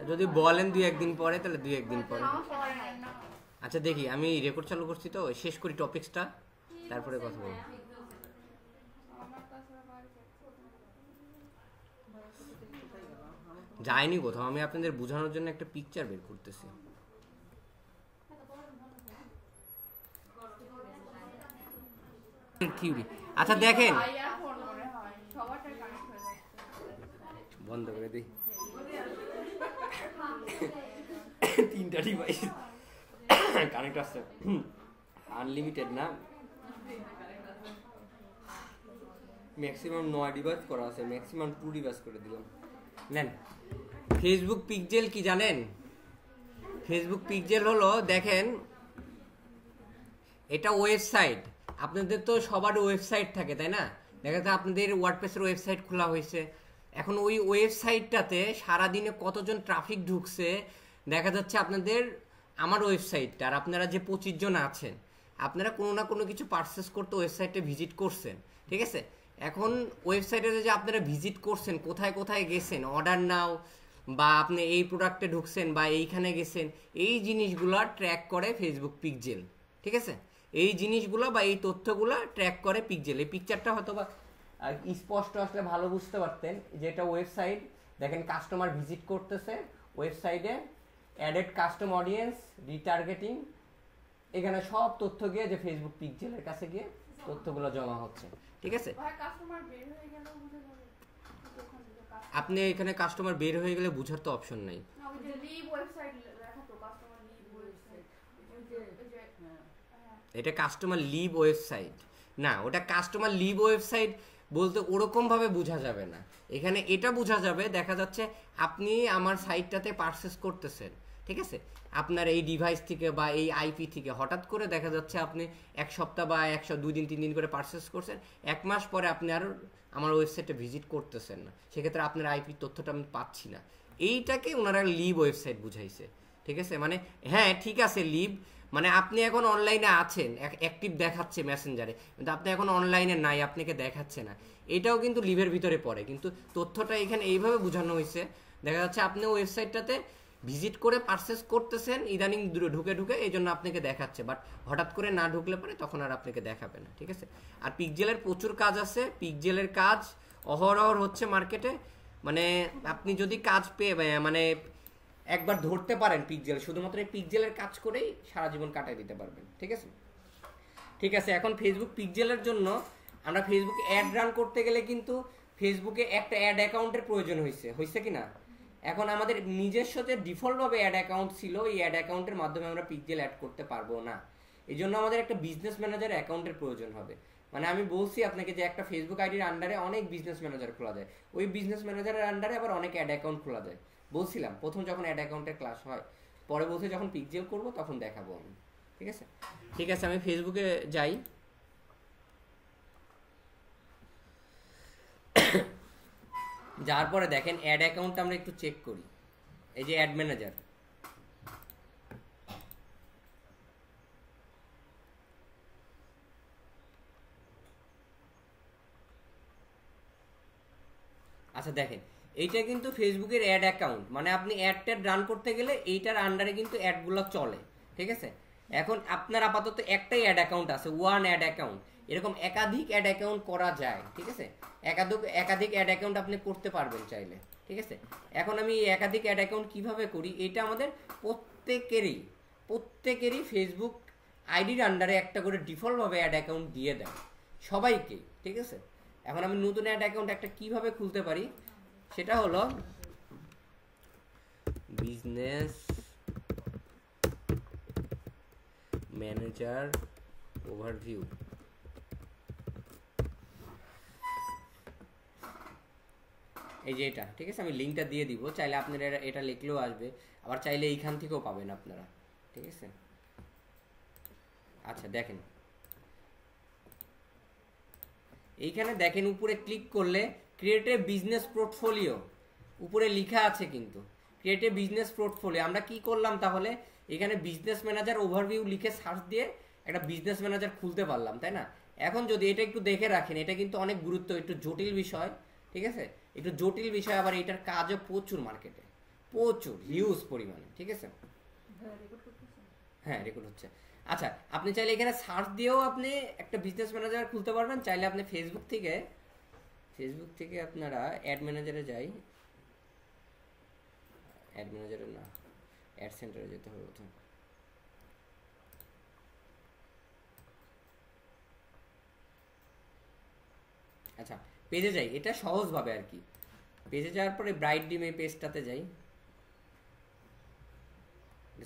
যদি বলেন 2-1 দিন পরে তাহলে 2-1 দিন পরে। আচ্ছা দেখি, আমি রেকর্ড চালু করছি তো, শেষ করি টপিক্সটা, তারপরে কথা বলবো। যায়নি কোথাও, আমি আপনাদের বোঝানোর জন্য একটা পিকচার বের করতেছি। আচ্ছা দেখেন, বন্ধ করে দিই, 3টা ডিভাইস কানেক্ট আসছে, আনলিমিটেড না, ম্যাক্সিমাম 9 ডিভাইস করা আছে, ম্যাক্সিমাম 2 ডিভাইস করে দিলাম। নেন, ফেসবুক পিক্সেল কি জানেন? ফেসবুক পিক্সেল হলো, দেখেন এটা ওয়েবসাইট, আপনাদের তো সবার ওয়েবসাইট থাকে তাই না? দেখা যাচ্ছে আপনাদের ওয়ার্ডপ্রেসের ওয়েবসাইট খোলা হয়েছে, এখন ওই ওয়েবসাইটটাতে সারাদিনে কতজন ট্রাফিক ঢুকছে দেখা যাচ্ছে আপনাদের আমার ওয়েবসাইটটা, আর আপনারা যে 25 জন আছেন আপনারা কোনো না কোনো কিছু পারচেস করতে ওয়েবসাইটে ভিজিট করছেন, ঠিক আছে? এখন ওয়েবসাইটে যে আপনারা ভিজিট করছেন, কোথায় কোথায় গেছেন, অর্ডার নাও বা আপনি এই প্রোডাক্টে ঢুকছেন বা এইখানে গেছেন, এই জিনিসগুলো ট্র্যাক করে ফেসবুক পিক্সেল, ঠিক আছে? এই জিনিসগুলো বা এই তথ্যগুলো ট্র্যাক করে পিক্সেল। এই পিকচারটা হয়তো বা স্পষ্ট আসলে ভালো বুঝতে পারতেন যে এটা ওয়েবসাইট, দেখেন কাস্টমার ভিজিট করতেছে ওয়েবসাইটে, অ্যাডেড কাস্টম অডিয়েন্স, রিটার্গেটিং, এখানে সব তথ্য গিয়ে যে ফেসবুক পিক্সেলের কাছে গিয়ে তথ্যগুলো জমা হচ্ছে, ঠিক আছে? আপনি এখানে কাস্টমার বের হয়ে গেলে বুঝার তো অপশন নাই। এটা কাস্টমার লিভ ওয়েবসাইট না, ওটা কাস্টমার লিভ ওয়েবসাইট বলতে ওরকম ভাবে বোঝা যাবে না। এখানে এটা বোঝা যাবে, দেখা যাচ্ছে আপনি আমার সাইটটাতে পারচেস করতেছেন, ঠিক আছে? আপনার এই ডিভাইস থেকে বা এই আইপি থেকে হঠাৎ করে দেখা যাচ্ছে আপনি 1 সপ্তাহ বা 2 দিন 3 দিন করে পারচেস করছেন, 1 মাস পরে আপনি আর আমার ওয়েবসাইটে ভিজিট করতেছেন না, সেক্ষেত্রে আপনার আইপি তথ্যটা আমি পাচ্ছি না। এইটাকে ওনারা লিভ ওয়েবসাইট বুঝাইছে, ঠিক আছে? মানে হ্যাঁ ঠিক আছে, লিভ মানে আপনি এখন অনলাইনে আছেন, অ্যাক্টিভ দেখাচ্ছে মেসেঞ্জারে, কিন্তু আপনি এখন অনলাইনে নাই, আপনাকে দেখাচ্ছে না, এটাও কিন্তু লিভের ভিতরে পড়ে। কিন্তু তথ্যটা এখানে এইভাবে বোঝানো হয়েছে, দেখা যাচ্ছে আপনি ওয়েবসাইটটাতে ভিজিট করে পারচেস করতেছেন ইদানিং ঢুকে ঢুকে, এই জন্য আপনাকে দেখাচ্ছে, বাট হঠাৎ করে না ঢুকলে পরে তখন আর আপনাকে দেখাবে না, ঠিক আছে? আর পিক্সেলের প্রচুর কাজ আছে, পিক্সেলের কাজ অহরহ হচ্ছে মার্কেটে, মানে আপনি যদি কাজ পেয়ে মানে একবার ধরতে পারেন পিক্সেল, শুধুমাত্র এই পিক্সেলের কাজ করেই সারা জীবন কাটাই দিতে পারবেন, ঠিক আছে? ঠিক আছে, এখন ফেসবুক পিক্সেলের জন্য আমরা ফেসবুকে অ্যাড রান করতে গেলে কিন্তু ফেসবুকে একটা অ্যাড অ্যাকাউন্টের প্রয়োজন হয়েছে কি না? এখন আমাদের নিজস্ব যে ডিফল্টভাবে অ্যাড অ্যাকাউন্ট ছিল, এই অ্যাড অ্যাকাউন্টের মাধ্যমে আমরা পিক্সেল অ্যাড করতে পারবো না, এই জন্য আমাদের একটা বিজনেস ম্যানেজার অ্যাকাউন্টের প্রয়োজন হবে। মানে আমি বলছি আপনাকে যে একটা ফেসবুক আইডির আন্ডারে অনেক বিজনেস ম্যানেজার খোলা যায়, ওই বিজনেস ম্যানেজারের আন্ডারে আবার অনেক অ্যাড অ্যাকাউন্ট খোলা যায়। বলছিলাম প্রথম যখন অ্যাড অ্যাকাউন্টের ক্লাস হয়, পরে বলছে যখন পিক্সেল করব তখন দেখাবো আমি, ঠিক আছে? ঠিক আছে, আমি ফেসবুকে যাই, যার পরে দেখেন অ্যাড অ্যাকাউন্ট আমরা একটু চেক করি, এই যে অ্যাড ম্যানেজার, আচ্ছা দেখেন এইটা কিন্তু ফেসবুকের অ্যাড অ্যাকাউন্ট, মানে আপনি অ্যাড ট্যাড রান করতে গেলে এইটার আন্ডারে কিন্তু অ্যাডগুলো চলে, ঠিক আছে? এখন আপনার আপাতত একটাই অ্যাড অ্যাকাউন্ট আছে, ওয়ান অ্যাড অ্যাকাউন্ট, এরকম একাধিক অ্যাড অ্যাকাউন্ট করা যায়, ঠিক আছে? একাধিক অ্যাড অ্যাকাউন্ট আপনি করতে পারবেন চাইলে, ঠিক আছে? এখন আমি একাধিক অ্যাড অ্যাকাউন্ট কিভাবে করি, এটা আমাদের প্রত্যেকেরই ফেসবুক আইডির আন্ডারে একটা করে ডিফল্টভাবে অ্যাড অ্যাকাউন্ট দিয়ে দেয় সবাইকে, ঠিক আছে? এখন আমি নতুন অ্যাড অ্যাকাউন্ট একটা কিভাবে খুলতে পারি, সেটা হলো বিজনেস ম্যানেজার ওভারভিউ, এই যে এটা, ঠিক আছে? আমি লিঙ্কটা দিয়ে দিব, চাইলে আপনারা এটা লিখলেও আসবে, আবার চাইলে এইখান থেকেও পাবেন আপনারা, ঠিক আছে? আচ্ছা দেখেন, এইখানে দেখেন উপরে ক্লিক করলে ক্রিয়েট এ বিজনেস পোর্টফোলিও উপরে লেখা আছে, কিন্তু ক্রিয়েট এ বিজনেস পোর্টফোলিও আমরা কি করলাম তাহলে, এখানে বিজনেস ম্যানেজার ওভারভিউ লিখে সার্চ দিয়ে একটা বিজনেস ম্যানেজার খুলতে পারলাম, তাই না? এখন যদি এটা একটু দেখে রাখেন, এটা কিন্তু অনেক গুরুত্ব, একটু জটিল বিষয়, ঠিক আছে? একটু জটিল বিষয়, আবার এটার কাজও প্রচুর মার্কেটে, প্রচুর হিউজ পরিমাণে, ঠিক আছে। হ্যাঁ রেকর্ড হচ্ছে। আচ্ছা আপনি চাইলে এখানে সার্চ দিয়েও আপনি একটা বিজনেস ম্যানেজার খুলতে পারবেন। চাইলে আপনি ফেসবুক থেকে আপনারা অ্যাড ম্যানেজারে যাই, অ্যাড ম্যানেজারে না, অ্যাড সেন্টারে যেতে হবে প্রথম। আচ্ছা পেজে যাই, এটা সহজভাবে আর কি। পেজে যাওয়ার পরে ব্রাইট ডিম এই পেজটাতে যাই,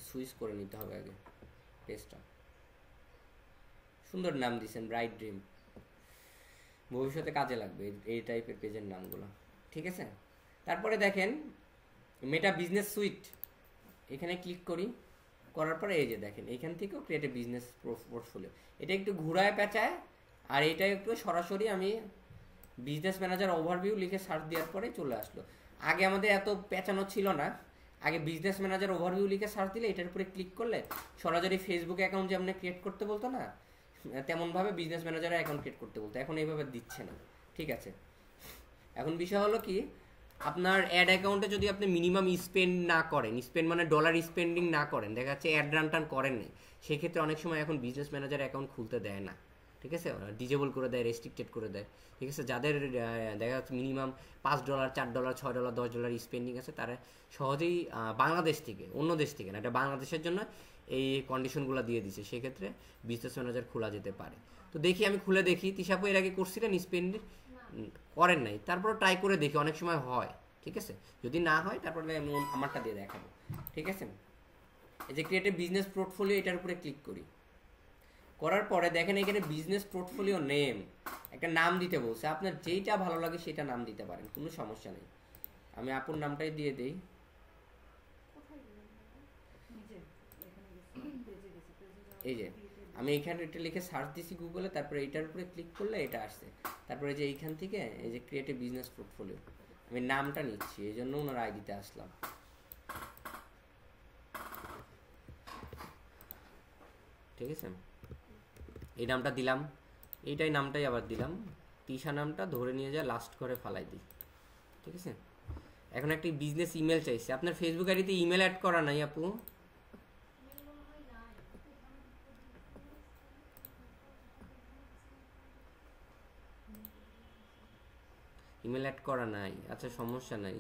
সুইচ করে নিতে হবে আগে পেজটা। সুন্দর নাম দিয়েছেন ব্রাইট ড্রিম, ভবিষ্যতে কাজে লাগবে এই টাইপের পেজের নামগুলো, ঠিক আছে। তারপরে দেখেন মেটা বিজনেস সুইট, এখানে ক্লিক করি, করার পরে এই যে দেখেন এখান থেকেও ক্রিয়েট এ বিজনেস পোর্টফোলিও, এটা একটু ঘুরায় পেঁচায়, আর এটা একটু সরাসরি আমি বিজনেস ম্যানেজার ওভারভিউ লিখে সার্চ দেওয়ার পরে চলে আসলো। আগে আমাদের এত পেঁচানো ছিল না, আগে বিজনেস ম্যানেজার ওভারভিউ লিখে সার্চ দিলে এটার উপরে ক্লিক করলে সরাসরি ফেসবুক অ্যাকাউন্ট যেমন ক্রিয়েট করতে বলতো না, তেমনভাবে বিজনেস ম্যানেজারের অ্যাকাউন্ট ক্রিয়েট করতে বলতো, এখন এইভাবে দিচ্ছে না, ঠিক আছে। এখন বিষয় হলো কি, আপনার অ্যাড অ্যাকাউন্টে যদি আপনি মিনিমাম স্পেন্ড না করেন, স্পেন্ড মানে ডলার স্পেন্ডিং না করেন, দেখা যাচ্ছে অ্যাড রান টান করেন নাই, সেক্ষেত্রে অনেক সময় এখন বিজনেস ম্যানেজার অ্যাকাউন্ট খুলতে দেয় না, ঠিক আছে, ডিজেবল করে দেয়, রেস্ট্রিক্টেড করে দেয়, ঠিক আছে। যাদের দেখা যাচ্ছে মিনিমাম $5, $4, $6, $10 স্পেন্ডিং আছে, তারা সহজেই বাংলাদেশ থেকে, অন্য দেশ থেকে না, এটা বাংলাদেশের জন্য এই কন্ডিশনগুলো দিয়ে দিছে, সেক্ষেত্রে বিজনেস ম্যানেজার খোলা যেতে পারে। তো দেখি আমি খুলে দেখি, তিশাপু এর আগে করছিলেন স্পেন্ড করেন নাই, তারপর ট্রাই করে দেখি, অনেক সময় হয়, ঠিক আছে। যদি না হয় তারপরে আমি আমারটা দিয়ে দেখাবো, ঠিক আছে। এই যে ক্রিয়েট এ বিজনেস পোর্টফোলিও, এটার উপরে ক্লিক করি, করার পরে দেখেন এখানে বিজনেস পোর্টফোলিও নেম একটা নাম দিতে বলছে, আপনার যেইটা ভালো লাগে সেটা নাম দিতে পারেন, কোনো সমস্যা নেই। আমি আপুর নামটাই দিয়ে দেই। এই যে আমি এখানে এটা লিখে সার্চ দিছি গুগলে, তারপরে এটার উপরে ক্লিক করলে এটা আসছে, তারপরে যে এইখান থেকে এই যে ক্রিয়েট এ বিজনেস পোর্টফোলিও, আমি নামটা নিচ্ছি, এই জন্য ওনার আইডিতে আসলাম, ঠিক আছে। এই নামটা দিলাম, এইটাই নামটাই আবার দিলাম, তিশা নামটা ধরে নিয়ে যা লাস্ট করে ফালাই দিই, ঠিক আছে। এখন একটি বিজনেস ইমেল চাইছে, আপনার ফেসবুক আইডিতে ইমেল অ্যাড করা নাই আপু? ইমেল অ্যাড করা নাই, আচ্ছা সমস্যা নাই,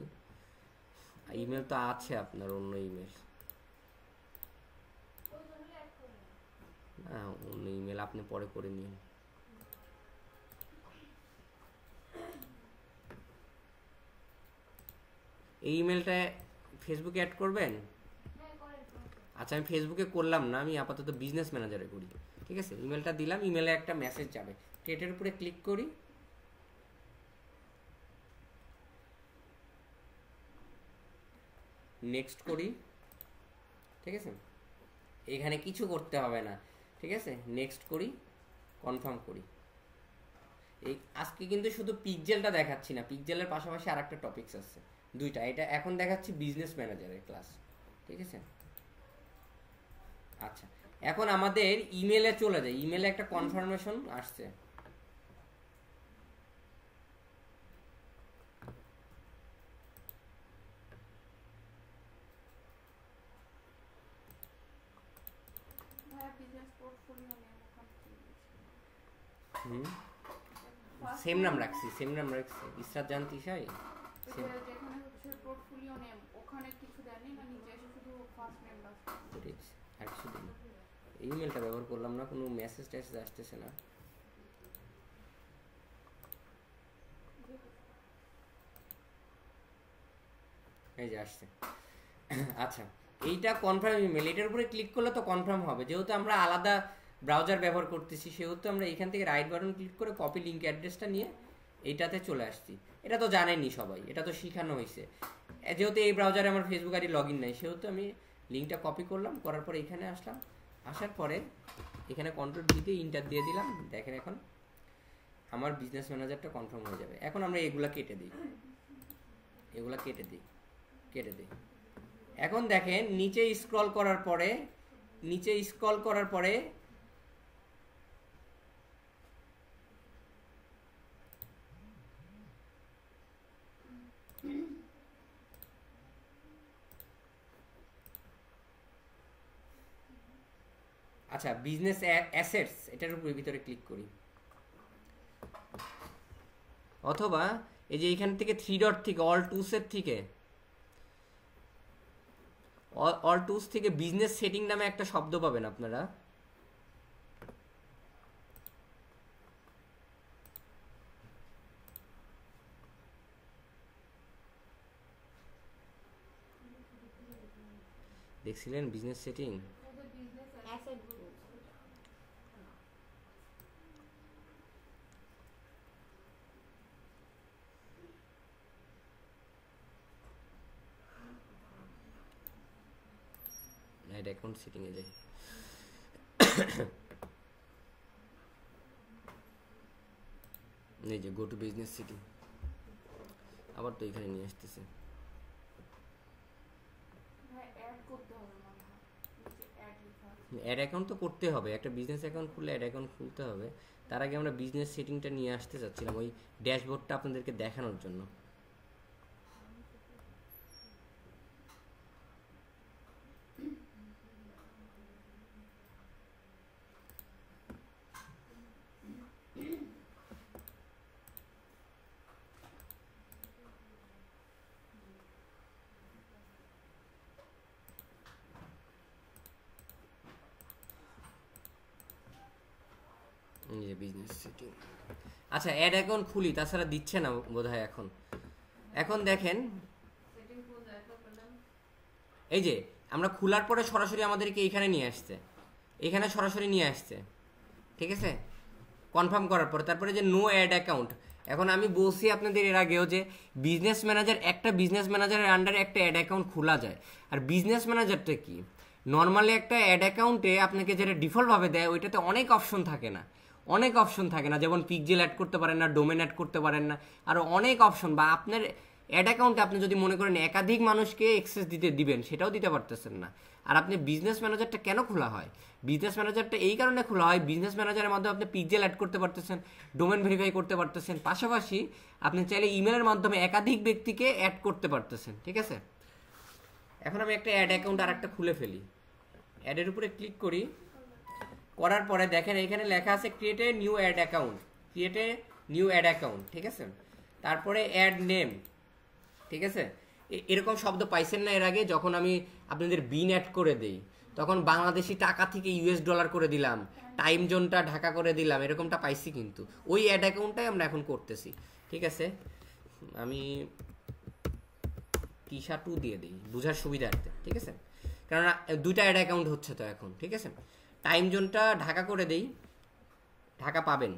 ইমেল তো আছে আপনার, অন্য ইমেল না, অন্য ইমেল আপনি পরে করে নিন। এই ইমেলটা ফেসবুকে অ্যাড করবেন? আচ্ছা আমি ফেসবুকে করলাম না, আমি আপাতত বিজনেস ম্যানেজারে করি, ঠিক আছে। ইমেলটা দিলাম, ইমেলে একটা মেসেজ যাবে, ক্রিয়েটের উপরে ক্লিক করি, নেক্সট করি, ঠিক আছে। এখানে কিছু করতে হবে না, ঠিক আছে, নেক্সট করি, কনফার্ম করি। এই আজকে কিন্তু শুধু পিকজেলটা দেখাচ্ছি না, পিকজেলের পাশাপাশি আর একটা টপিকস আছে, দুইটা, এটা এখন দেখাচ্ছি বিজনেস ম্যানেজারের ক্লাস, ঠিক আছে। আচ্ছা এখন আমাদের ইমেলে চলে যায়, ইমেলে একটা কনফার্মেশন আসছে, সেম নাম রাখছি, সেম নাম রাখছি, ইসরাত জান তিশাই, যেখানে হচ্ছে পোর্টফোলিও নেম, ওখানে কিছু দেননি না, নিচে এসে শুধু ফার্স্ট নেম লাস্ট নেম, আর কিছু দিন। ইমেলটা ব্যবহার করলাম না, কোনো মেসেজ টেসেজ আসতেছে না, এই যে আসছে। আচ্ছা এইটা কনফার্ম ইমেল, এটার উপরে ক্লিক করলে তো কনফার্ম হবে, যেহেতু আমরা আলাদা ব্রাউজার ব্যবহার করতেছি, সেহেতু আমরা এখান থেকে রাইট বাটন ক্লিক করে কপি লিঙ্ক অ্যাড্রেসটা নিয়ে এইটাতে চলে আসছি। এটা তো জানেনই সবাই, এটা তো শেখানো হয়েছে, যেহেতু এই ব্রাউজারে আমার ফেসবুক আইডি লগ ইন নাই, সেহেতু আমি লিঙ্কটা কপি করলাম, করার পরে এখানে আসলাম, আসার পরে এখানে কন্ট্রোল দিতে ইন্টার দিয়ে দিলাম, দেখেন এখন আমার বিজনেস ম্যানেজারটা কনফার্ম হয়ে যাবে। এখন আমরা এগুলা কেটে দিই, এগুলা কেটে দিই, কেটে দিই। এখন দেখেন নিচে স্ক্রল করার পরে, নিচে স্ক্রল করার পরে আচ্ছা বিজনেস অ্যাসেটস এটার উপরে ভিতরে ক্লিক করি, অথবা এই যে এখান থেকে 3 ডট থেকে অল টুলসের থেকে অল টুলস থেকে বিজনেস সেটিং নামে একটা শব্দ পাবেন আপনারা। দেখছিলেন business setting? Asset group add account setting এ যাই, এই যে গো টু বিজনেস সেটিং, আবার তো এখানে নিয়ে আসতেছে। অ্যাড করতে হবে মনে হয়, নিচে অ্যাড লেখা আছে। অ্যাড অ্যাকাউন্ট তো করতে হবে, একটা বিজনেস অ্যাকাউন্ট খুললে অ্যাড অ্যাকাউন্ট খুলতে হবে। তার আগে আমরা বিজনেস সেটিংটা নিয়ে আসতে চাচ্ছিলাম ওই ড্যাশবোর্ডটা আপনাদেরকে দেখানোর জন্য। বিজনেস সেটিং, আচ্ছা অ্যাড অ্যাকাউন্ট খুলি, তাছাড়া দিচ্ছে না বোধহয় এখন। এখন দেখেন সেটিং কোন জায়গায় পেলাম? এই যে আমরা খোলার পরে সরাসরি আমাদেরকে এখানে নিয়ে আসছে, এখানে সরাসরি নিয়ে আসছে, ঠিক আছে কনফার্ম করার পর। তারপরে যে নো অ্যাড অ্যাকাউন্ট, এখন আমি বলছি আপনাদের এর আগেও যে বিজনেস ম্যানেজার, একটা বিজনেস ম্যানেজারের আন্ডারে একটা অ্যাড অ্যাকাউন্ট খোলা যায়। আর বিজনেস ম্যানেজারটা কি, নর্মালি একটা অ্যাড অ্যাকাউন্টে আপনাকে যেটা ডিফল্টভাবে দেয় ওইটাতে অনেক অপশন থাকে না, অনেক অপশন থাকে না, যেমন পিকজেল অ্যাড করতে পারেন না, ডোমেন অ্যাড করতে পারেন না, আরও অনেক অপশন। বা আপনার অ্যাড অ্যাকাউন্টে আপনি যদি মনে করেন একাধিক মানুষকে অ্যাক্সেস দিবেন, সেটাও দিতে পারতেছেন না। আর আপনি বিজনেস ম্যানেজারটা কেন খোলা হয়, বিজনেস ম্যানেজারটা এই কারণে খোলা হয়, বিজনেস ম্যানেজারের মাধ্যমে আপনি পিকজেল অ্যাড করতে পারতেছেন, ডোমেন ভেরিফাই করতে পারতেছেন, পাশাপাশি আপনি চাইলে ইমেলের মাধ্যমে একাধিক ব্যক্তিকে অ্যাড করতে পারতেছেন, ঠিক আছে। এখন আমি একটা অ্যাড অ্যাকাউন্ট আর একটা খুলে ফেলি, অ্যাডের উপরে ক্লিক করি, করার পরে দেখেন এখানে লেখা আছে create a new ad account, create a new ad account, ঠিক আছে। তারপরে অ্যাড নেম, ঠিক আছে। এরকম শব্দ পাইছেন না এর আগে, যখন আমি আপনাদের বিন অ্যাড করে দেই তখন বাংলাদেশি টাকা থেকে ইউএস ডলার করে দিলাম, টাইম জোনটা ঢাকা করে দিলাম, এরকমটা পাইছি। কিন্তু ওই অ্যাড অ্যাকাউন্টটাই আমরা এখন করতেছি, ঠিক আছে। আমি টিশা 2 দিয়ে দিই বুঝার সুবিধার্থে, ঠিক আছে, কেননা দুইটা অ্যাড অ্যাকাউন্ট হচ্ছে তো এখন, ঠিক আছে। টাইম জোনটা ঢাকা করে দেই, ঢাকা পাবেন।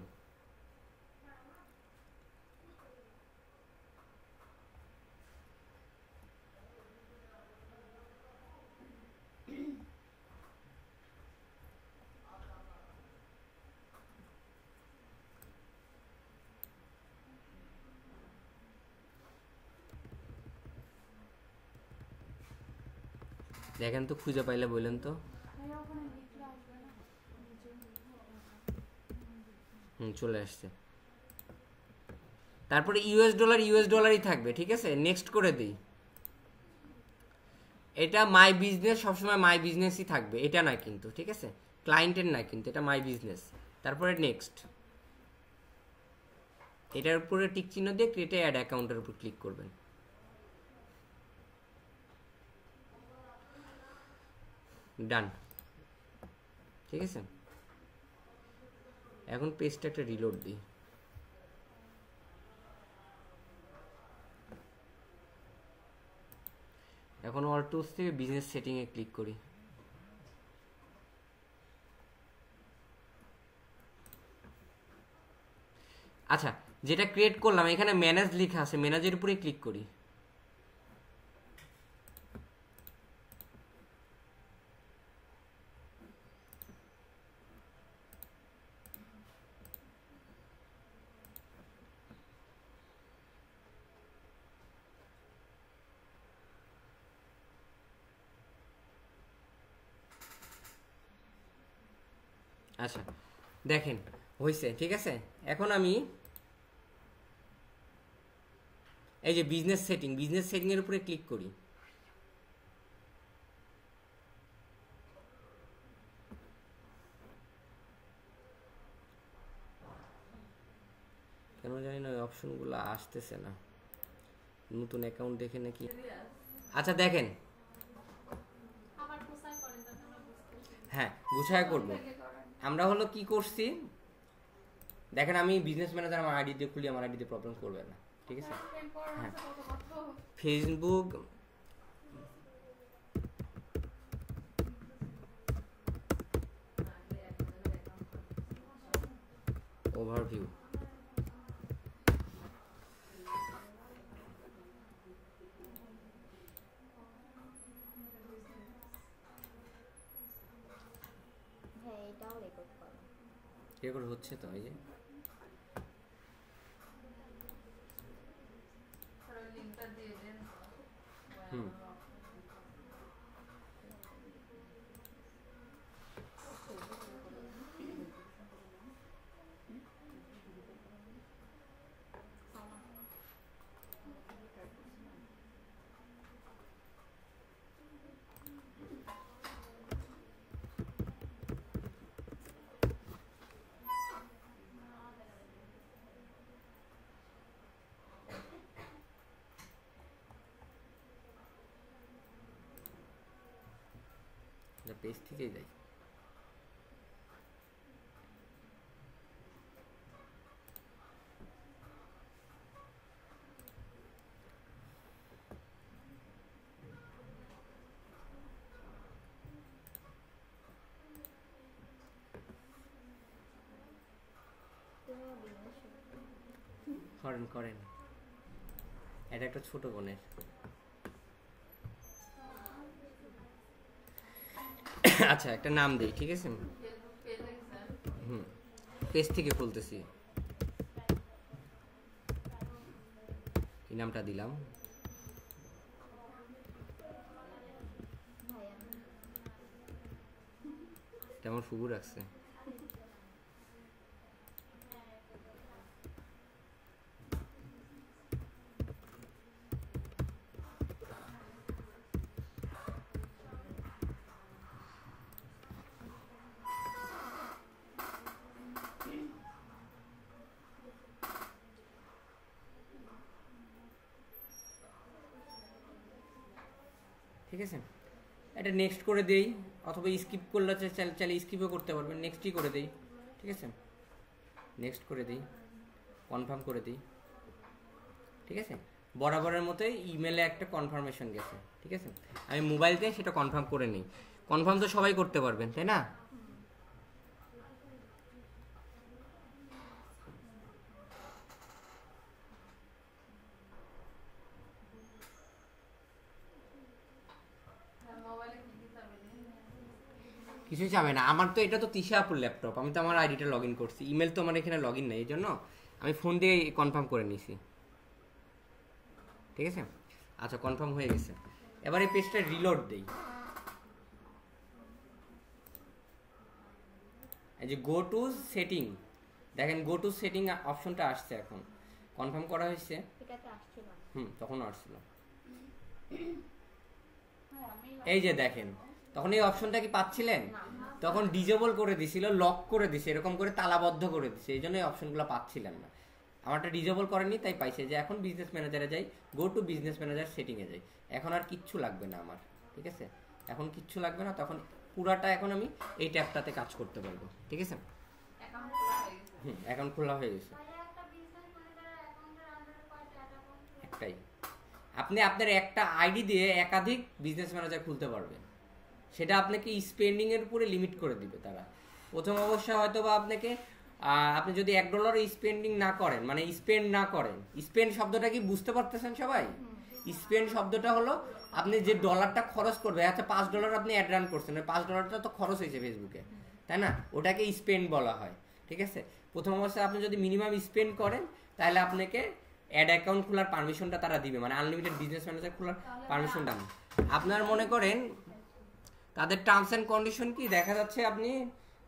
দেখেন তো খুঁজে পাইলে বললেন তো। ভাইয়া ওখানে লিখলে আসবে না নিচে? চলে আসছে। তারপরে ইউএস ডলারই থাকবে, ঠিক আছে। নেক্সট করে দিই, এটা মাই বিজনেস, সবসময় মাই বিজনেসই থাকবে, এটা না কিন্তু, ঠিক আছে, ক্লায়েন্টের না কিন্তু, এটা মাই বিজনেস। তারপরে নেক্সট, এটার উপরে টিক চিহ্ন দিয়ে ক্রিয়েট অ্যাড অ্যাকাউন্টের উপর ক্লিক করবেন। ডান, ঠিক আছে। এখন পেজটা একটা রিলোড দিই, এখন অল টুলস থেকে বিজনেস সেটিং এ ক্লিক করি। আচ্ছা যেটা ক্রিয়েট করলাম এখানে ম্যানেজ লেখা আছে, ম্যানেজের উপরে ক্লিক করি। আচ্ছা দেখেন হয়েছে, ঠিক আছে। এখন আমি এই যে বিজনেস সেটিং এর উপরে ক্লিক করি। অপশনগুলো আসতেছে না, নতুন অ্যাকাউন্ট দেখে নাকি। আচ্ছা দেখেন, হ্যাঁ গুছায় করবো আমরা। হলো কি করছি দেখেন, আমি বিজনেস ম্যানেজার আমার আইডি দিয়ে খুলি, আমার আইডি দিয়ে প্রবলেম করবে না, ঠিক আছে। হ্যাঁ ফেসবুক ওভারভিউ, রেকর্ড হচ্ছে তো, এই যে হুম পেজ থেকেই যাই। করেন করেন, এটা একটা ছোট বোনের। আচ্ছা একটা নাম দেই, ঠিক আছে। হুম পেজ থেকে খুলতেছি, এই নামটা দিলাম। তেমন ফুবু রাখছে। ঠিক আছে, এটা নেক্সট করে দেই, অথবা স্কিপ করলে চাইলে স্কিপও করতে পারবেন, নেক্সটই করে দেই, ঠিক আছে। নেক্সট করে দিই, কনফার্ম করে দিই, ঠিক আছে। বরাবরের মতোই ইমেলে একটা কনফার্মেশন গেছে, ঠিক আছে। আমি মোবাইল দিয়ে সেটা কনফার্ম করে নিই। কনফার্ম তো সবাই করতে পারবেন, তাই না? কিছুই চাবে না। আমার তো এটা তো তিশা আপুর ল্যাপটপ, আমি তো আমার আইডিটা লগ ইন করছি, ইমেল তো আমার এখানে লগ ইন নেই, এই জন্য আমি ফোন দিয়ে কনফার্ম করে নিছি, ঠিক আছে। আচ্ছা কনফার্ম হয়ে গেছে, এবার এই পেজটা রিলোড দেই। এই যে গো টু সেটিং, দেখেন গো টু সেটিং অপশনটা আসছে এখন, কনফার্ম করা হয়েছে। তখন আসছিল, এই যে দেখেন, তখন এই অপশনটা কি পাচ্ছিলেন? তখন ডিজেবল করে দিছিল, লক করে দিছে, এরকম করে তালাবদ্ধ করে দিছে, এই জন্য এই অপশনগুলো পাচ্ছিলেন না। আমারটা ডিজেবল করেনি, তাই পাইছে। যে এখন বিজনেস ম্যানেজারে যাই, গো টু বিজনেস ম্যানেজার সেটিংয়ে যাই, এখন আর কিচ্ছু লাগবে না আমার, ঠিক আছে। এখন কিচ্ছু লাগবে না, তখন পুরাটা এখন আমি এই ট্যাবটাতে কাজ করতে পারবো, ঠিক আছে। অ্যাকাউন্ট খোলা হয়ে গেছে, একটাই। আপনি আপনার একটা আইডি দিয়ে একাধিক বিজনেস ম্যানেজার খুলতে পারবেন, সেটা আপনাকে স্পেন্ডিং এর উপরে লিমিট করে দিবে তারা। প্রথম অবশ্যই হয়তো বা আপনাকে আপনি যদি $1 স্পেন্ডিং না করেন, মানে স্পেন্ড না করেন, স্পেন্ড শব্দটা কি বুঝতে পারতেছেন সবাই? স্পেন্ড শব্দটা হলো আপনি যে ডলারটা খরচ করবে, আচ্ছা $5 আপনি অ্যাড রান করছেন, ওই $5 তো খরচ হয়েছে ফেসবুকে, তাই না? ওটাকে স্পেন্ড বলা হয়, ঠিক আছে। প্রথম অবস্থায় আপনি যদি মিনিমাম স্পেন্ড করেন, তাহলে আপনাকে অ্যাড অ্যাকাউন্ট খোলার পারমিশনটা তারা দিবে, মানে আনলিমিটেড বিজনেস ম্যানেজার খোলার পারমিশনটা। আপনার মনে করেন তাদের টার্মস অ্যান্ড কন্ডিশন কি দেখা যাচ্ছে, আপনি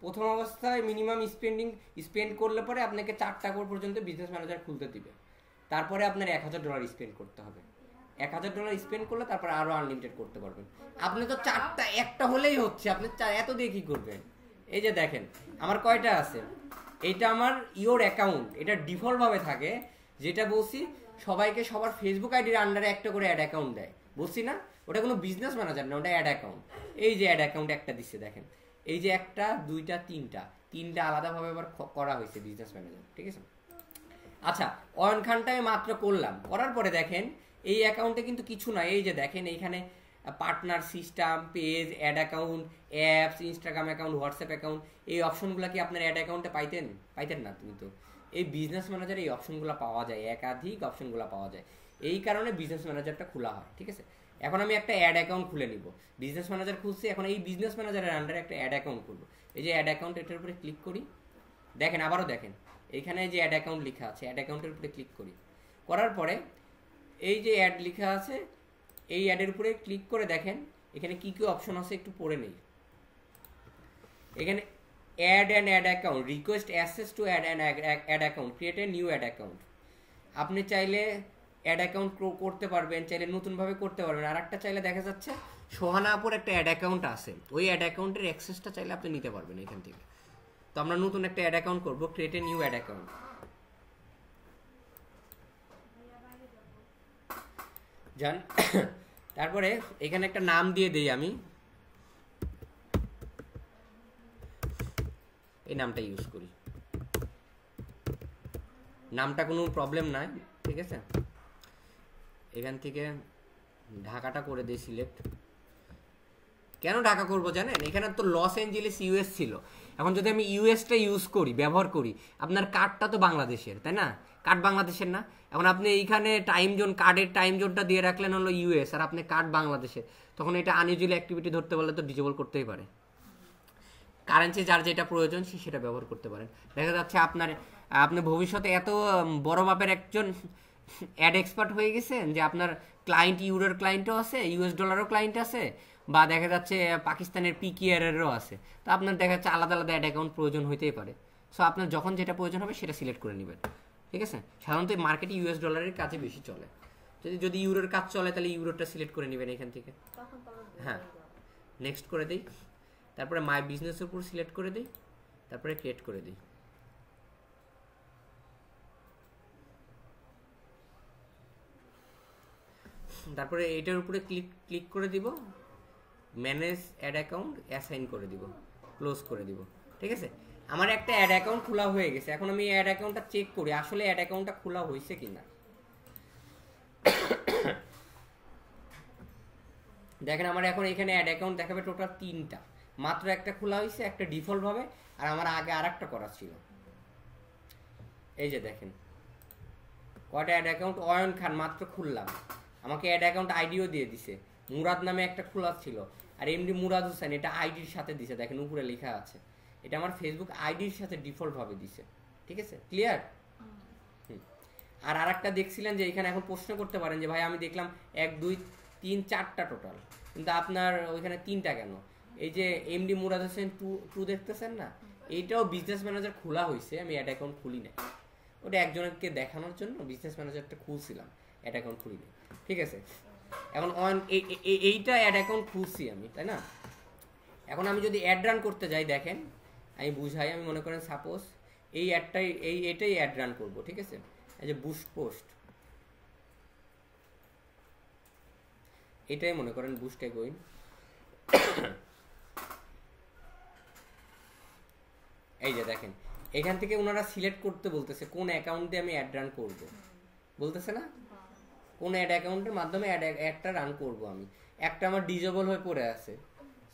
প্রথম অবস্থায় মিনিমাম স্পেন্ড করলে পরে আপনাকে 4 টাকা পর্যন্ত বিজনেস ম্যানেজার খুলতে দিবে, তারপরে আপনার $1000 স্পেন্ড করতে হবে। $1000 স্পেন্ড করলে তারপরে আরো আনলিমিটেড করতে পারবেন। আপনি তো একটা হলেই হচ্ছে, আপনি এত দিয়ে কি করবেন? এই যে দেখেন আমার কয়টা আছে, এইটা আমার ইওর অ্যাকাউন্ট, এটা ডিফল্ট ভাবে থাকে যেটা বলছি সবাইকে সবার ফেসবুক আইডির আন্ডারে একটা করে অ্যাড অ্যাকাউন্ট দেয়, বলছি না? ওটা কোনো বিজনেস ম্যানেজার না, ওটা অ্যাড অ্যাকাউন্ট। এই যে অ্যাড অ্যাকাউন্ট একটা দিচ্ছে দেখেন, এই যে একটা, দুইটা, তিনটা আলাদাভাবে আবার করা হয়েছে বিজনেস ম্যানেজার, ঠিক আছে? আচ্ছা, অয়ন খানটা আমি মাত্র করলাম, করার পরে দেখেন এই অ্যাকাউন্টে কিন্তু কিছু না। এই যে দেখেন এইখানে partner, system, page, ad account, apps, Instagram account, WhatsApp account, এই অপশনগুলো কি আপনার অ্যাড অ্যাকাউন্টে পাইতেন না? তুমি তো এই বিজনেস ম্যানেজারে এই অপশনগুলো পাওয়া যায়, একাধিক অপশনগুলো পাওয়া যায়, এই কারণে বিজনেস ম্যানেজারটা খোলা হয়, ঠিক আছে? এখন আমি একটা অ্যাড অ্যাকাউন্ট খুলে নিব, বিজনেস ম্যানেজার খুলছি, এখন এই বিজনেস ম্যানেজারের আন্ডারে একটা অ্যাড অ্যাকাউন্ট খুলবো। এই যে অ্যাড অ্যাকাউন্ট, এটার উপরে ক্লিক করি, দেখেন আবারও দেখেন এইখানে যে অ্যাড অ্যাকাউন্ট লেখা আছে, অ্যাড অ্যাকাউন্টের উপরে ক্লিক করি, করার পরে এই যে অ্যাড লেখা আছে, এই অ্যাডের উপরে ক্লিক করে দেখেন এখানে কি কি অপশন আছে একটু পড়ে নেই। এখানে ad and ad account, request access to ad and ad account, create a new ad account. আপনি চাইলে অ্যাড অ্যাকাউন্ট করতে পারবেন, চাইলে নতুনভাবে করতে পারবেন। আর একটা চাইলে দেখা যাচ্ছে সোহানা আপুর একটা অ্যাড অ্যাকাউন্ট আছে, ওই অ্যাড অ্যাকাউন্টের অ্যাক্সেসটা চাইলে আপনি নিতে পারবেন এখান থেকে। তো আমরা নতুন একটা অ্যাড অ্যাকাউন্ট করবো, create a new ad account. যান, তারপরে এখানে একটা নাম দিয়ে দেই, আমি এই নামটা ইউজ করি, নামটা কোনো প্রবলেম নাই, ঠিক আছে? এখান থেকে ঢাকাটা করে দিই সিলেক্ট। কেন ঢাকা করবো জানেন? এখানে তো লস অ্যাঞ্জেলেস ইউএস ছিল, এখন যদি আমি ইউএসটা ইউজ করি, ব্যবহার করি, আপনার কার্ডটা তো বাংলাদেশের, তাই না? কার্ড বাংলাদেশের না? এখন আপনি এইখানে টাইম জোন, কার্ডের টাইম জোনটা দিয়ে রাখলেন হলো ইউএস, আর আপনি কার্ড বাংলাদেশের, তখন এটা আনইউজুয়াল অ্যাক্টিভিটি ধরতে বললে তো ডিজেবল করতেই পারে। কারেন্সি যার যেটা প্রয়োজন সে সেটা ব্যবহার করতে পারেন। দেখা যাচ্ছে আপনি ভবিষ্যতে এত বড় মাপের একজন অ্যাড এক্সপার্ট হয়ে গেছেন যে আপনার ক্লায়েন্ট ইউরোর ক্লায়েন্টও আছে, ইউএস ডলারও ক্লায়েন্ট আছে, বা দেখা যাচ্ছে পাকিস্তানের পিকিআরেরও আছে। তো আপনার দেখা যাচ্ছে আলাদা আলাদা অ্যাড অ্যাকাউন্ট প্রয়োজন হইতেই পারে। সো আপনার যখন যেটা প্রয়োজন হবে সেটা সিলেক্ট করে নেবেন, ঠিক আছে? সাধারণত মার্কেটে ইউএস ডলারের কাজে বেশি চলে, যদি ইউরোর কাজ চলে তাহলে ইউরোটা সিলেক্ট করে নেবেন এখান থেকে। হ্যাঁ, নেক্সট করে দিই, তারপরে মাই বিজনেসের উপর সিলেক্ট করে দিই, তারপরে ক্রিয়েট করে দিই। তারপরে এটার উপরে ক্লিক করে দিব, ম্যানেজ অ্যাড অ্যাকাউন্ট, অ্যাসাইন করে দিব, ক্লোজ করে দিব, ঠিক আছে? আমার একটা অ্যাড অ্যাকাউন্ট খোলা হয়ে গেছে। এখন আমি অ্যাড অ্যাকাউন্টটা চেক করি আসলে অ্যাড অ্যাকাউন্টটা খোলা হয়েছে কিনা। দেখেন আমার এখন এখানে অ্যাড অ্যাকাউন্ট দেখাবে টোটাল 3টা, মাত্র একটা খোলা হয়েছে, একটা ডিফল্ট ভাবে, আর আমার আগে আরেকটা করা ছিল। এই যে দেখেন কয়টা অ্যাড অ্যাকাউন্ট, অয়ন খান মাত্র খুললাম, আমাকে অ্যাড অ্যাকাউন্ট আইডিও দিয়ে দিছে, মুরাদ নামে একটা খোলা ছিল, আর এমডি মুরাদ হোসেন, এটা আইডির সাথে দিছে, দেখেন উপরে লেখা আছে, এটা আমার ফেসবুক আইডির সাথে ডিফল্ট ভাবে দিছে, ঠিক আছে? ক্লিয়ার? আর আরেকটা দেখছিলেন যে এখানে এখন প্রশ্ন করতে পারেন যে ভাই আমি দেখলাম 1 2 3 4টা টোটাল, কিন্তু আপনার ওইখানে 3টা কেন? এই যে এমডি মুরাদ হোসেন টু দেখতেছেন না, এইটাও বিজনেস ম্যানেজার খোলা হয়েছে, আমি অ্যাড অ্যাকাউন্ট খুলি না, ওটা একজনকে দেখানোর জন্য বিজনেস ম্যানেজারটা খুলছিলাম, অ্যাড অ্যাকাউন্ট খুলি না, ঠিক আছে? এখন এইটা অ্যাড অ্যাকাউন্ট খুলছি আমি, তাই না? এখন আমি যদি অ্যাড রান করতে যাই, দেখেন আমি বুঝাই, আমি মনে করেন সাপোজ এই অ্যাডটাই এটাই অ্যাড রান করবো, ঠিক আছে? এই যে বুস্ট পোস্ট, এটাই মনে করেন বুস্ট এগোইন, এই যে দেখেন এখান থেকে ওনারা সিলেক্ট করতে বলতেছে কোন অ্যাকাউন্টে আমি অ্যাড রান করবো, বলতেছে না? কোন অ্যাড অ্যাকাউন্টের মাধ্যমে অ্যাডটা রান করব আমি। একটা আমার ডিজেবল হয়ে পড়ে আছে,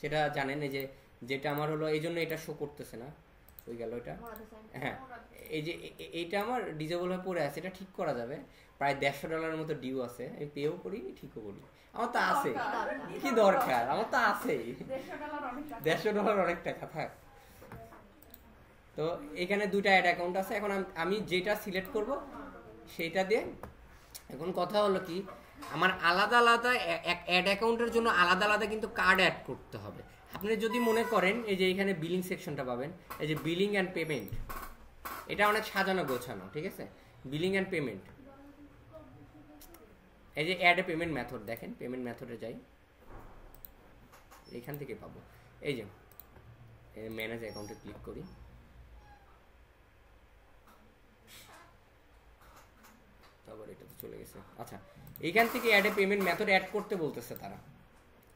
সেটা জানেন, এই যে যেটা আমার হলো এই জন্য এটা শো করতেছে না, ওই গেল এটা। হ্যাঁ, এই যে এইটা আমার ডিজেবল হয়ে পড়ে আছে, এটা ঠিক করা যাবে, প্রায় $150 মতো ডিউ আছে, আমি পেও করি ঠিকও করি, আমার তো আছে, কি দরকার, আমার তো আছেই, $150 অনেক টাকা থাক। তো এখানে 2টা অ্যাড অ্যাকাউন্ট আছে, এখন আমি যেটা সিলেক্ট করব সেইটা দিয়ে। এখন কথা হলো কি, আমার আলাদা আলাদা অ্যাড অ্যাকাউন্টের জন্য আলাদা আলাদা কিন্তু কার্ড অ্যাড করতে হবে। আপনি যদি মনে করেন এই যে এখানে বিলিং সেকশনটা পাবেন, এই যে বিলিং অ্যান্ড পেমেন্ট, এটা অনেক সাজানো গোছানো, ঠিক আছে? বিলিং অ্যান্ড পেমেন্ট, এই যে অ্যাড এ পেমেন্ট মেথড, দেখেন পেমেন্ট মেথডে যাই, এখান থেকে পাবো, এই যে ম্যানেজ অ্যাকাউন্টে ক্লিক করি, তারপর এটা তো চলে গেছে। আচ্ছা, এইখান থেকে add a payment method add করতে বলতেছে তারা।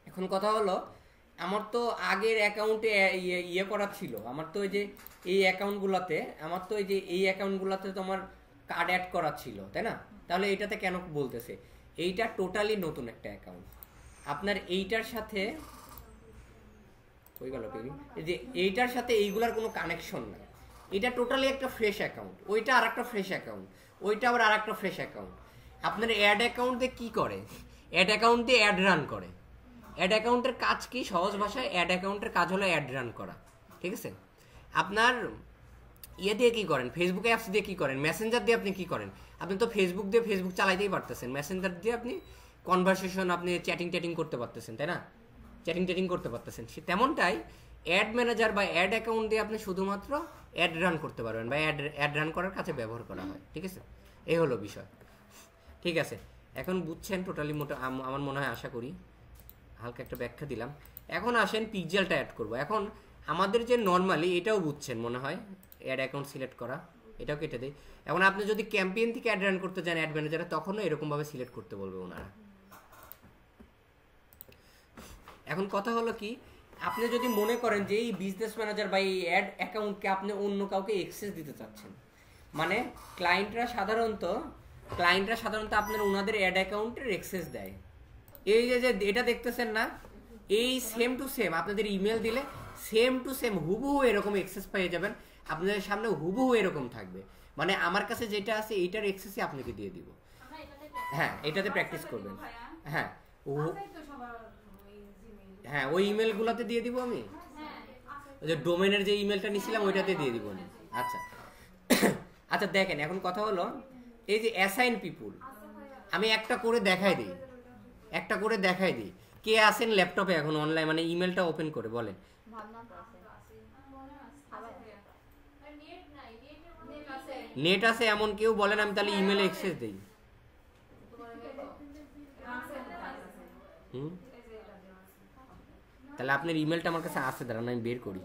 এখন কথা হলো, আমার তো আগের অ্যাকাউন্টে ইয়ে করা ছিল, আমার তো ওই যে এই অ্যাকাউন্টগুলোতে, আমার তো এই যে এই অ্যাকাউন্টগুলোতে তো আমার কার্ড অ্যাড করা ছিল, তাই না? তাহলে এইটাতে কেন বলতেছে? এইটা টোটালি নতুন একটা অ্যাকাউন্ট। আপনার এইটার সাথে হয়ে গেল যে এইটার সাথে এইগুলার কোনো কানেকশন নাই। এটা টোটালি একটা ফ্রেশ অ্যাকাউন্ট, ওইটা আর একটা ফ্রেশ অ্যাকাউন্ট, ওইটা আবার আর একটা ফ্রেশ অ্যাকাউন্ট। আপনার অ্যাড অ্যাকাউন্টে কি করে? অ্যাড অ্যাকাউন্টে অ্যাড রান করে। অ্যাড অ্যাকাউন্টের কাজ কি? সহজ ভাষায় অ্যাড অ্যাকাউন্টের কাজ হলো অ্যাড রান করা, ঠিক আছে? আপনার ইয়ে দিয়ে কী করেন? ফেসবুক অ্যাপস দিয়ে কী করেন? মেসেঞ্জার দিয়ে আপনি কী করেন? আপনি তো ফেসবুক দিয়ে ফেসবুক চালাইতেই পারতেছেন, মেসেঞ্জার দিয়ে আপনি কনভারসেশন, আপনি চ্যাটিং করতে পারতেছেন, তাই না? চ্যাটিং করতে পারতেছেন। সে তেমনটাই অ্যাড ম্যানেজার বা অ্যাড অ্যাকাউন্ট দিয়ে আপনি শুধুমাত্র অ্যাড রান করতে পারবেন, বা অ্যাড রান করার কাছে ব্যবহার করা হয়, ঠিক আছে? এই হলো বিষয়, ঠিক আছে? এখন বুঝছেন টোটালি মোটা, আমার মনে হয়, আশা করি হালকা একটা ব্যাখ্যা দিলাম। এখন আসেন পিক্সেলটা অ্যাড করব। এখন আমাদের যে নর্মালি এটাও বুঝছেন মনে হয়, অ্যাড অ্যাকাউন্ট সিলেক্ট করা, এটাও কেটে দেয়। এখন আপনি যদি ক্যাম্পেইন থেকে অ্যাড রান করতে চান অ্যাড ম্যানেজারে, তখনও এরকমভাবে সিলেক্ট করতে বলবে ওনারা। এখন কথা হলো কি, আপনি যদি মনে করেন যে এই বিজনেস ম্যানেজার বা এই অ্যাড অ্যাকাউন্টকে আপনি অন্য কাউকে অ্যাক্সেস দিতে চাচ্ছেন, মানে ক্লায়েন্টরা সাধারণত আপনার ওনাদের অ্যাড অ্যাকাউন্টের অ্যাক্সেস দেয়। এই যে এটা দেখতেছেন না, এই সেম টু সেম আপনাদের ইমেল দিলে সেম টু সেম হুবহু এরকম অ্যাক্সেস পেয়ে যাবেন, আপনাদের সামনে হুবহু এরকম থাকবে। মানে আমার কাছে যেটা আছে এইটার অ্যাক্সেসই আপনাকে দিয়ে দিব। হ্যাঁ, এটাতে প্র্যাকটিস করবেন। হ্যাঁ, হ্যাঁ, ওই ইমেলগুলোতে দিয়ে দিব আমি, ওই যে ডোমেনের যে ইমেলটা নিছিলাম ওইটাতে দিয়ে দিব আমি। আচ্ছা আচ্ছা, দেখেন এখন কথা হলো, এই যে অ্যাসাইন পিপুল, আমি একটা করে দেখাই দিই, কে আছেন ল্যাপটপে এখন অনলাইন, মানে ইমেলটা ওপেন করে বলেন। নেট আছে এমন কেউ বলেন, আমি তাহলে ইমেলে অ্যাক্সেস দেই। তাহলে আপনার ইমেলটা আমার কাছে আছে, দাঁড়ান আমি বের করি।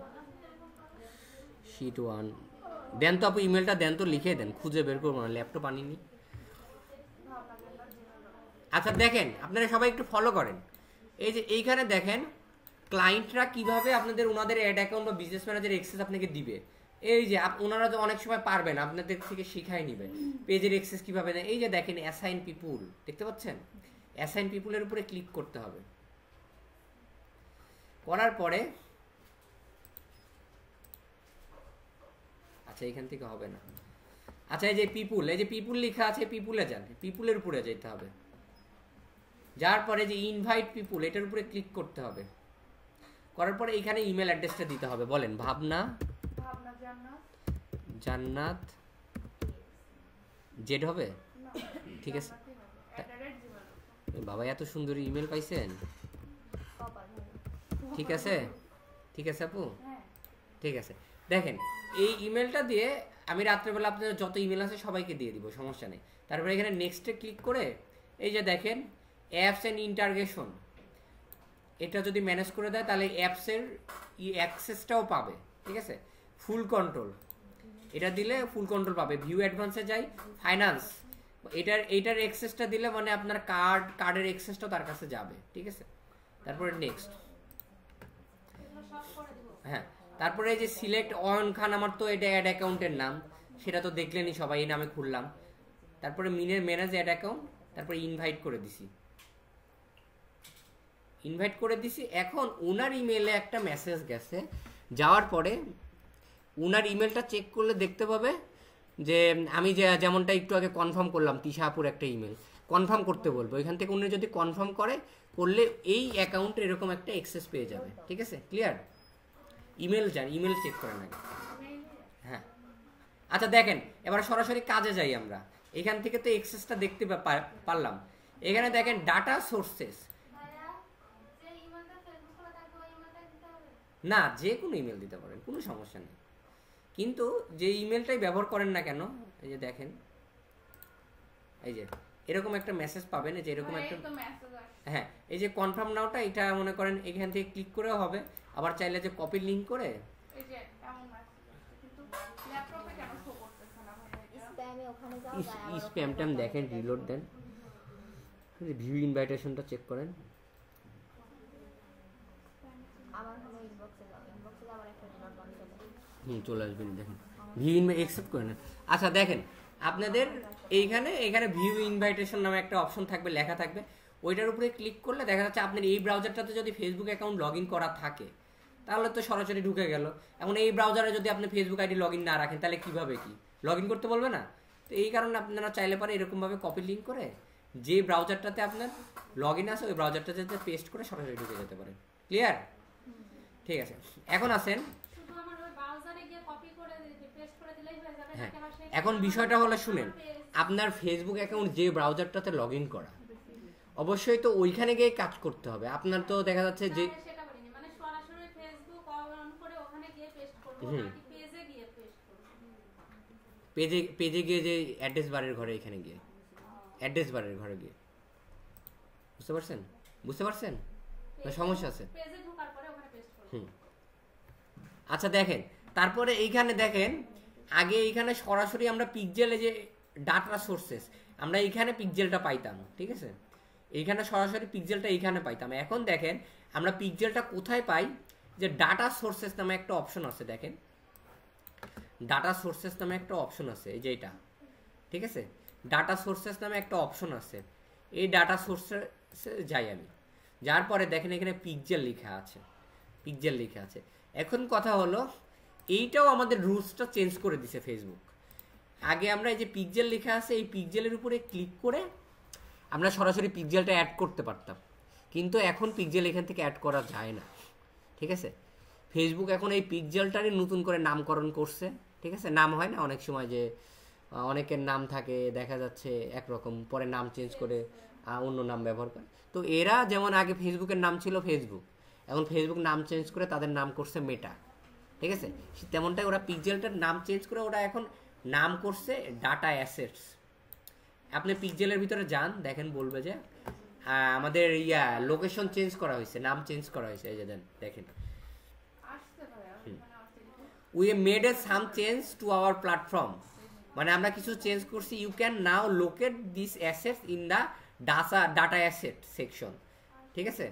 শীট 1 দেন তো আপু, ইমেলটা দেন তো, লিখে দেন, খুঁজে বের করবো না, ল্যাপটপ আনিনি। আচ্ছা দেখেন, আপনারা সবাই একটু ফলো করেন। এই যে এইখানে দেখেন ক্লায়েন্টরা কিভাবে আপনাদের ওনাদের অ্যাড অ্যাকাউন্ট বা বিজনেস ম্যানেজার অ্যাক্সেস আপনাকে দিবে। এই যে ওনারা তো অনেক সময় পারবেন, আপনাদের থেকে শিখাই নিবে পেজের অ্যাক্সেস কিভাবে দেয়। এই যে দেখেন অ্যাসাইন পিপুল, দেখতে পাচ্ছেন? অ্যাসাইন পিপুলের উপরে ক্লিক করতে হবে। করার পরে আচ্ছা এখান থেকে হবে না। আচ্ছা, এই যে পিপুল লেখা আছে, পিপুলে যান, পিপুলের উপরে যেতে হবে। যার পরে যে ইনভাইট পিপুল, এটার উপরে ক্লিক করতে হবে। করার পরে এখানে ইমেল অ্যাড্রেসটা দিতে হবে। বলেন, ভাবনা জান্নাত জেড হবে, ঠিক আছে? বাবা এত সুন্দর ইমেল পাইছেন, ঠিক আছে? ঠিক আছে আপু, ঠিক আছে। দেখেন এই ইমেলটা দিয়ে আমি রাত্রেবেলা আপনাদের যত ইমেল আছে সবাইকে দিয়ে দিব, সমস্যা নেই। তারপরে এখানে নেক্সটে ক্লিক করে এই যে দেখেন অ্যাপস অ্যান্ড ইন্টারগ্রেশন, এটা যদি ম্যানেজ করে দেয় তাহলে অ্যাপসের অ্যাক্সেসটাও পাবে, ঠিক আছে? ফুল কন্ট্রোল, এটা দিলে ফুল কন্ট্রোল পাবে। ভিউ অ্যাডভান্সে যাই, ফাইন্যান্স, এইটার অ্যাক্সেসটা দিলে মানে আপনার কার্ডের অ্যাক্সেসটাও তার কাছে যাবে, ঠিক আছে? তারপরে নেক্সট, হ্যাঁ, তারপরে এই যে সিলেক্ট অয়ন খান, আমার তো এটা অ্যাড অ্যাকাউন্টের নাম, সেটা তো দেখলেনই সবাই, এই নামে খুললাম। তারপরে ম্যানেজ অ্যাড অ্যাকাউন্ট, তারপরে ইনভাইট করে দিছি। এখন ওনার ইমেলে একটা মেসেজ গেছে, যাওয়ার পরে ওনার ইমেলটা চেক করলে দেখতে পাবে যে আমি যেমনটা একটু আগে কনফার্ম করলাম, তিশাপুর একটা ইমেল কনফার্ম করতে বলবো। এখান থেকে উনি যদি কনফার্ম করলে এই অ্যাকাউন্টে এরকম একটা অ্যাক্সেস পেয়ে যাবে, ঠিক আছে? ক্লিয়ার? ইমেল যান, ইমেল চেক করেন আগে। হ্যাঁ, আচ্ছা দেখেন এবার সরাসরি কাজে যাই আমরা। এখান থেকে তো অ্যাক্সেসটা দেখতে পারলাম। এখানে দেখেন ডাটা সোর্সেস, না যে কোনো ইমেল দিতে পারেন, কোনো সমস্যা নেই, কিন্তু যে ইমেলটাই ব্যবহার করেন না কেন, এই যে দেখেন এই যে এরকম একটা মেসেজ পাবেন, এই যে এরকম একটা, হ্যাঁ, এই যে কনফার্ম নাওটা, এটা মনে করেন এখান থেকে ক্লিক করেও হবে, আবার চাইলে যে কপি লিঙ্ক করে, এই যে এমন মেসেজ, কিন্তু ল্যাপটপে কেন শো করতেছে না ভাই? স্প্যামে ওখানে যাও স্প্যাম ট্যাম দেখেন, রিলোড দেন, ভিউ ইনভাইটেশনটা চেক করেন। আমার হলো ইনবক্সে যাও, ইনবক্সে আবার একটা রিলোড বান চলে আসবেন, দেখেন ভিউ অ্যাকসেপ্ট করে নেন। আচ্ছা দেখেন আপনাদের এইখানে ভিউ ইনভাইটেশন নামে একটা অপশন থাকবে, লেখা থাকবে, ওইটার উপরে ক্লিক করলে দেখা যাচ্ছে আপনার এই ব্রাউজারটাতে যদি ফেসবুক অ্যাকাউন্ট লগ ইন করা থাকে তাহলে তো সরাসরি ঢুকে গেল। এখন এই ব্রাউজারে যদি আপনি ফেসবুক আইডি লগ ইন না রাখেন তাহলে কিভাবে কি লগ ইন করতে বলবে না? তো এই কারণে আপনারা চাইলে পারে এরকমভাবে কপি লিঙ্ক করে যে ব্রাউজারটাতে আপনার লগ ইন আছে ওই ব্রাউজারটাতে পেস্ট করে সরাসরি ঢুকে যেতে পারেন। ক্লিয়ার? ঠিক আছে, এখন আসেন। হ্যাঁ, এখন বিষয়টা হলো শুনেন, আপনার ফেসবুক অ্যাকাউন্ট যে ব্রাউজারটাতে লগ ইন করা অবশ্যই তো ওইখানে গিয়ে কাজ করতে হবে। আপনার তো দেখা যাচ্ছে যে পেজে গিয়ে যে অ্যাড্রেস বারের ঘরে এখানে গিয়ে অ্যাড্রেস বারের ঘরে গিয়ে, বুঝতে পারছেন না? সমস্যা আছে? আচ্ছা দেখেন, তারপরে এইখানে দেখেন আগে এইখানে সরাসরি আমরা পিক্সেলে যে ডাটা সোর্সেস আমরা এইখানে পিক্সেলটা পাইতাম, ঠিক আছে? এইখানে সরাসরি পিক্সেলটা এইখানে পাইতাম। এখন দেখেন আমরা পিক্সেলটা কোথায় পাই, যে ডাটা সোর্সেস নামে একটা অপশন আছে, দেখেন ডাটা সোর্সেস নামে একটা অপশন আছে, এই যে এটা, ঠিক আছে? ডাটা সোর্সেস নামে একটা অপশন আছে, এই ডাটা সোর্সেসে যাই আমি, যার পরে দেখেন এখানে পিক্সেল লেখা আছে। এখন কথা হলো এইটাও আমাদের রুলসটা চেঞ্জ করে দিছে ফেসবুক। আগে আমরা এই যে পিক্সেল লেখা আছে এই পিক্সেলের উপরে ক্লিক করে আমরা সরাসরি পিক্সেলটা অ্যাড করতে পারতাম, কিন্তু এখন পিক্সেল এখান থেকে অ্যাড করা যায় না, ঠিক আছে? ফেসবুক এখন এই পিক্সেলটারই নতুন করে নামকরণ করছে, ঠিক আছে? নাম হয় না অনেক সময় যে অনেকের নাম থাকে দেখা যাচ্ছে একরকম, পরে নাম চেঞ্জ করে অন্য নাম ব্যবহার করে। তো এরা যেমন আগে ফেসবুকের নাম ছিল ফেসবুক, এখন ফেসবুক নাম চেঞ্জ করে তাদের নাম করছে মেটা, ঠিক আছে? তেমনটাই ওরা পিক্সেলটার নাম চেঞ্জ করে ওরা এখন নাম করছে ডাটা অ্যাসেটস। আপনি পিক্সেলের ভিতরে যান, দেখেন বলবে যে আমাদের লোকেশন চেঞ্জ করা হয়েছে, নাম চেঞ্জ করা হয়েছে, এই যে দেখেন we made a some change to our platform, মানে আমরা কিছু চেঞ্জ করছি। You can now locate this assets in the data asset section, ঠিক আছে?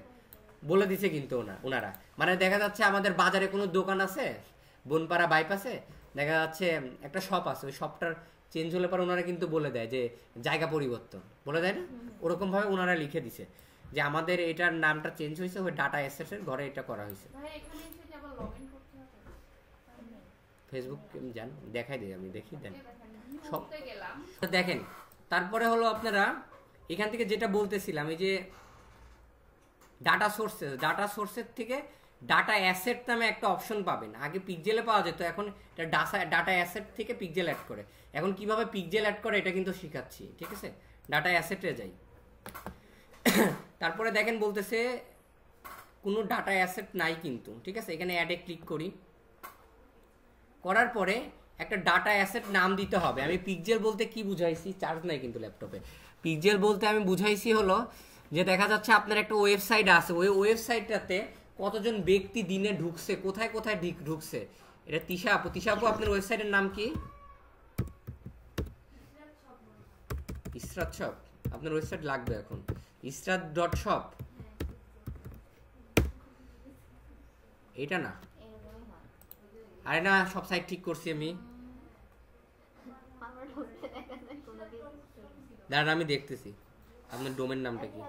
বলে দিছে কিন্তু ওনারা, মানে দেখা যাচ্ছে আমাদের বাজারে কোনো দোকান আছে বনপাড়া বাইপাসে, দেখা যাচ্ছে একটা শপ আছে, ওই শপটার চেঞ্জ হলে পরে ওনারা কিন্তু বলে দেয় যে জায়গা পরিবর্তন, বলে দেয় না? ওরকম ভাবে ওনারা লিখে দিছে যে আমাদের এটার নামটা চেঞ্জ হয়েছে, ওই ডাটা অ্যাসেটের ঘরে এটা করা হয়েছে। ফেসবুক জান দেখাই দিই, আমি দেখি দেন সব দেখেন। তারপরে হলো আপনারা এখান থেকে যেটা বলতেছিলাম, এই যে ডাটা সোর্সের থেকে ডাটা অ্যাসেট নামে একটা অপশন পাবেন। আগে পিক্সেলে পাওয়া যেত, এখন এটা ডাটা অ্যাসেট থেকে পিক্সেল অ্যাড করে। এখন কিভাবে পিক্সেল অ্যাড করে এটা কিন্তু শিখাচ্ছি, ঠিক আছে? ডাটা অ্যাসেটে যাই। তারপরে দেখেন বলতেছে কোনো ডাটা অ্যাসেট নাই কিন্তু, ঠিক আছে? এখানে অ্যাডে ক্লিক করি, করার পরে একটা ডাটা অ্যাসেট নাম দিতে হবে। আমি পিক্সেল বলতে কি বুঝাইছি, চার্জ নাই কিন্তু ল্যাপটপে। পিক্সেল বলতে আমি বুঝাইছি হলো যে দেখা যাচ্ছে আপনার একটা ওয়েবসাইট আছে, ওই ওয়েবসাইটটাতে কতজন ব্যক্তি দিনে ঢুকছে, কোথায় কোথায় ঢুকছে। এটা তিশা আপু, আপনার ওয়েবসাইটের নাম কি? ইসরাত শপ। আপনার ওয়েবসাইট লাগবে এখন, israt.shop। এটা না, আরে না, সব সাইট ঠিক করছি আমি, দাঁড়ান আমি দেখতেছি আপনার ডোমেন নামটা কি।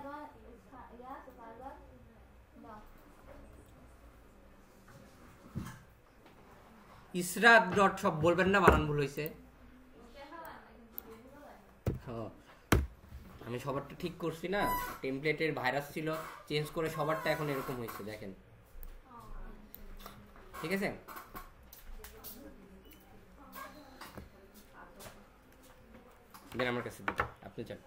israt.shop বলবেন না, বানান ভুল হয়েছে। আমি সবারটা ঠিক করছি না, টেমপ্লেটের ভাইরাস ছিল, চেঞ্জ করে সবারটা এখন এরকম হয়েছে, দেখেন, ঠিক আছে? দেন আমার কাছে আপনি চান।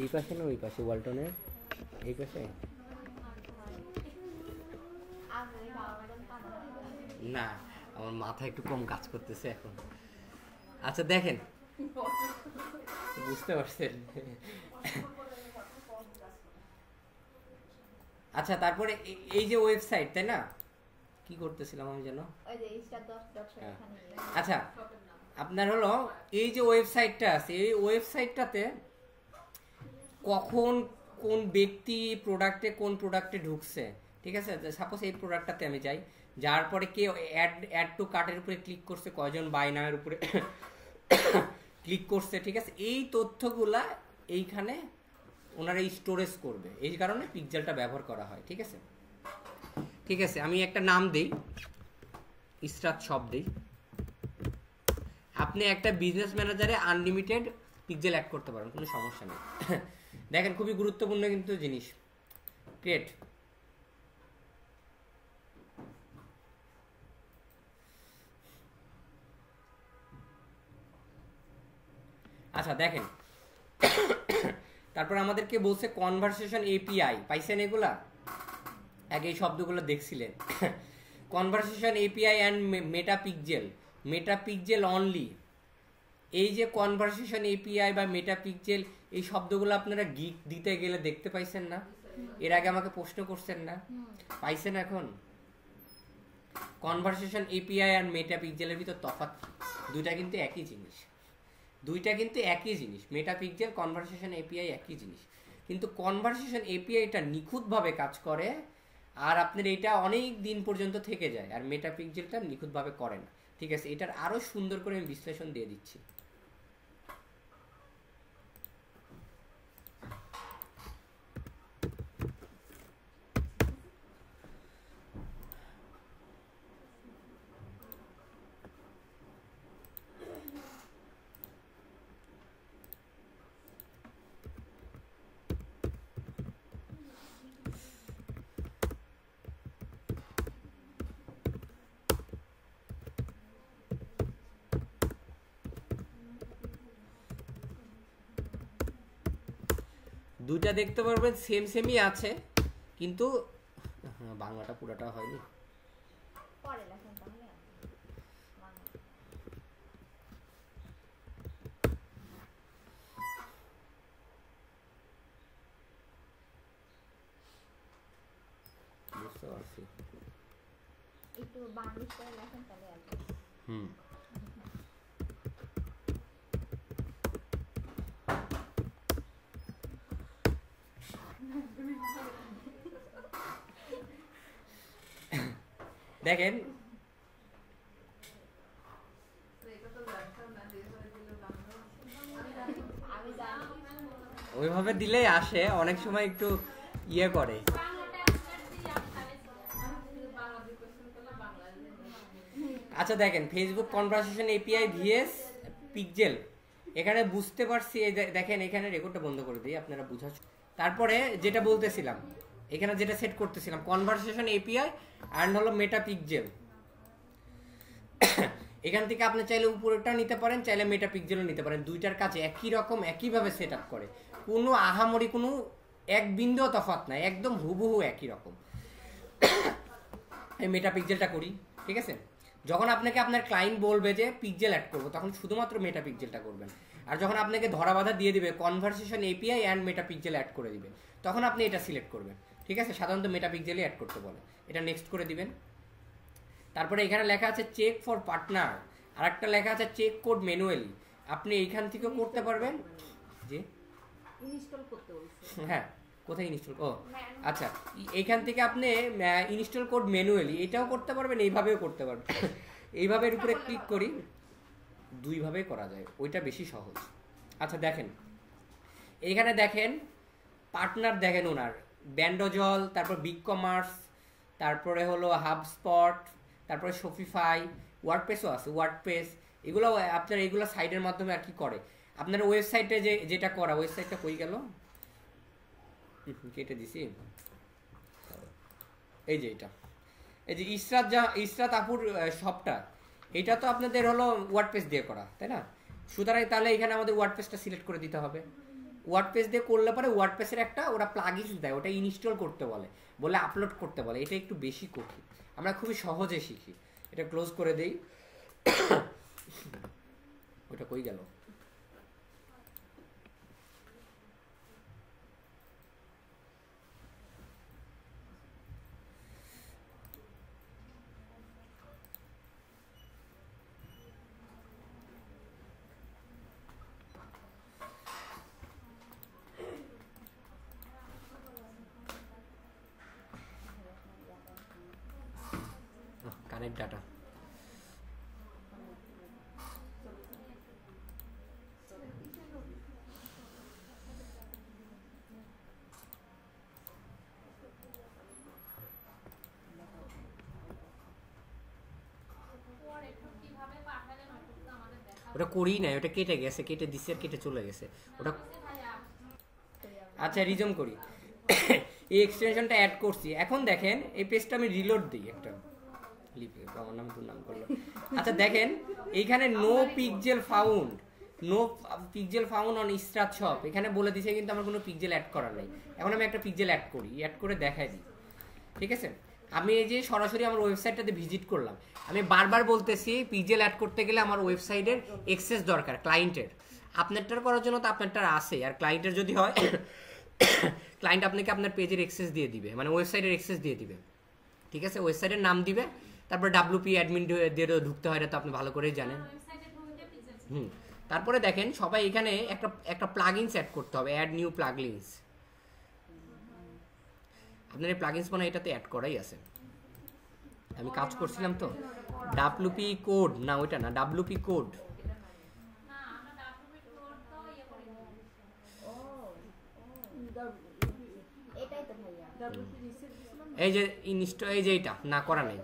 এই পাশে না ওই পাশে, ওয়ালটনের এই পাশে না, আমার মাথা একটু কম কাজ করতেছে এখন। আচ্ছা দেখেন, বুঝতে পারছেন? আচ্ছা তারপরে এই যে ওয়েবসাইট, তাই না, কি করতেছিলাম আমি যেন, ওই যে star.shop এখানে আচ্ছা আপনার হলো এই যে ওয়েবসাইটটা আছে, এই ওয়েবসাইটটাতে কখন কোন ব্যক্তি কোন প্রোডাক্টে ঢুকছে, ঠিক আছে, সাপোজ এই প্রোডাক্টটাতে আমি যাই, যার পরে কে অ্যাড টু কার্টের উপরে ক্লিক করছে, কয়জন বাই নামের উপরে ক্লিক করছে, ঠিক আছে, এই তথ্যগুলা এইখানে ওনারা স্টোরেজ করবে, এই কারণে পিক্সেলটা ব্যবহার করা হয়, ঠিক আছে। ঠিক আছে, আমি একটা নাম দিই, ইসরাত শপ দিই। আপনি একটা বিজনেস ম্যানেজারে আনলিমিটেড পিক্সেল অ্যাড করতে পারেন, কোনো সমস্যা নেই। দেখেন খুবই গুরুত্বপূর্ণ কিন্তু জিনিস, ক্রিয়েট। আচ্ছা দেখেন, তারপর আমাদেরকে বলছে কনভারসেশন এপিআই, পাইছেন এগুলা, আগে এই শব্দগুলো দেখছিলেন। Conversation API and Meta pixel only. এই যে কনভারসেশন এপিআই বা মেটা পিক্সেল, এই শব্দগুলো আপনারা গিক দিতে গেলে দেখতে পাইছেন না? এর আগে আমাকে প্রশ্ন করছেন না, পাইছেন এখন? কনভারসেশন এপিআই আর মেটা পিক্সেলের ভিতর তফাৎ, দুইটা কিন্তু একই জিনিস, মেটা পিক্সেল কনভারসেশন এপিআই একই জিনিস, কিন্তু কনভারসেশন এপিআইটা নিখুঁতভাবে কাজ করে আর আপনার এইটা অনেক দিন পর্যন্ত থেকে যায়, আর মেটা পিক্সেলটা নিখুঁতভাবে করে না, ঠিক আছে। এটার আরো সুন্দর করে আমি বিশ্লেষণ দিয়ে দিচ্ছি। দুইটা দেখতে পারবেন সেমই আছে, কিন্তু বাংলাটা পুরোটা হয়নি। পরে লেখেন তাহলে বুঝতে পারছি, একটু বাংলিশ করে লেখেন তাহলে আর কি। দেখেন আমি জানি ওইভাবে দিলেই আসে, অনেক সময় একটু ইয়ে করে। আচ্ছা দেখেন, Facebook conversation API VS pixel, এখানে বুঝতে পারছি, দেখেন এখানে রেকর্ডটা বন্ধ করে দিই আপনারা বুঝা। তারপরে যেটা বলতেছিলাম, এখানে যেটা সেট করতেছিলাম, কনভারসেশন এপিআই অ্যান্ড হলো মেটা পিক্সেল। এখান থেকে আপনি চাইলে উপরেরটা নিতে পারেন, চাইলে মেটা পিক্সেলও নিতে পারেন, দুইটার কাছে একই রকম একইভাবে সেট আপ করে, কোনো আহামরি কোনো এক বিন্দুও তফাৎ নাই, একদম হুবহু একই রকম। এই মেটা পিক্সেলটা করি, ঠিক আছে। যখন আপনাকে আপনার ক্লায়েন্ট বলবে যে পিক্সেল অ্যাড করবো, তখন শুধুমাত্র মেটা পিক্সেলটা করবেন, আর যখন আপনাকে ধরা বাধা দিয়ে দিবে conversation API and Meta pixel add করে দিবে, তখন আপনি এটা সিলেক্ট করবেন, ঠিক আছে। সাধারণত মেটা পিক্সেলই অ্যাড করতে বলে, এটা নেক্সট করে দিবেন। তারপরে এখানে লেখা আছে চেক ফর পার্টনার, আর একটা লেখা আছে চেক কোড ম্যানুয়ালি, আপনি এইখান থেকেও করতে পারবেন। যে ইনস্টল করতে বলছে, হ্যাঁ কোথায় ইনস্টল, ও আচ্ছা, এইখান থেকে আপনি ইনস্টল কোড ম্যানুয়ালি এটাও করতে পারবেন, এইভাবেও করতে পারবেন। এইভাবে এর উপরে ক্লিক করি, দুইভাবে করা যায়, ওইটা বেশি সহজ। আচ্ছা দেখেন, এইখানে দেখেন পার্টনার, দেখেন ওনার ব্যান্ডোজল, তারপর বিগ কমার্স, তারপরে হলো হাবস্পট, তারপরে শপিফাই, ওয়ার্ডপ্রেসও আছে, ওয়ার্ডপ্রেস, এগুলো আপনার এইগুলো সাইটের মাধ্যমে আর কি করে আপনার ওয়েবসাইটে, যেটা করা, ওয়েবসাইটটা কই গেল, কেটে দিছি, এই যে এটা, এই যে ইসরাত আপুর শপটা, এটা তো আপনাদের হলো ওয়ার্ডপ্রেস দিয়ে করা, তাই না? সুতরাং তাহলে এখানে আমাদের ওয়ার্ডপ্রেসটা সিলেক্ট করে দিতে হবে। ওয়ার্ডপ্রেস দিয়ে করলে পরে ওয়ার্ডপ্রেসের একটা ওরা প্লাগইনস দেয়, ওটা ইনস্টল করতে বলে আপলোড করতে বলে, এটা একটু বেশি কঠিন, আমরা খুবই সহজে শিখি। এটা ক্লোজ করে দেই, ওটা কই গেল, অনেক ডাটা। ওটা করি না, ওটা কেটে গেছে, কেটে দিছে আর কেটে চলে গেছে ওটা। আচ্ছা রিজম করি। এই এক্সটেনশনটা অ্যাড করছি। এখন দেখেন এই পেজটা আমি রিলোড দিই একটা, আমার নাম তোর নাম করলো। আচ্ছা দেখেন এইখানে no pixel found, no pixel found on Israt shop, এখানে বলে দিছে কিন্তু আমার কোনো পিক্সেল অ্যাড করা নাই। এখন আমি একটা পিক্সেল অ্যাড করি, অ্যাড করে দেখাই দিই, ঠিক আছে? আমি এই যে সরাসরি আমার ওয়েবসাইটটাতে ভিজিট করলাম। আমি বারবার বলতেছি পিক্সেল অ্যাড করতে গেলে আমার ওয়েবসাইটের অ্যাক্সেস দরকার ক্লায়েন্টের। আপনারটার করার জন্য তো আপনারটার আছে, আর ক্লায়েন্টের যদি হয় ক্লায়েন্ট আপনাকে আপনার পেজের অ্যাক্সেস দিয়ে দিবে, মানে ওয়েবসাইটের অ্যাক্সেস দিয়ে দিবে, ঠিক আছে? ওয়েবসাইটের নাম দিবে, তারপর WP অ্যাডমিন দিয়ে ঢুকতে হয়, এটা তো আপনি ভালো করেই জানেন। তারপরে দেখেন সবাই এখানে একটা প্লাগইনস অ্যাড করতে হবে, অ্যাড নিউ প্লাগইনস। আপনার এই প্লাগইনস মানে এটাতে অ্যাড করাই আছে। আমি কাজ করছিলাম তো WP কোড না, ওইটা না, WP কোড। এই যে ইনস্টল, এই যে এটা না করা নেই।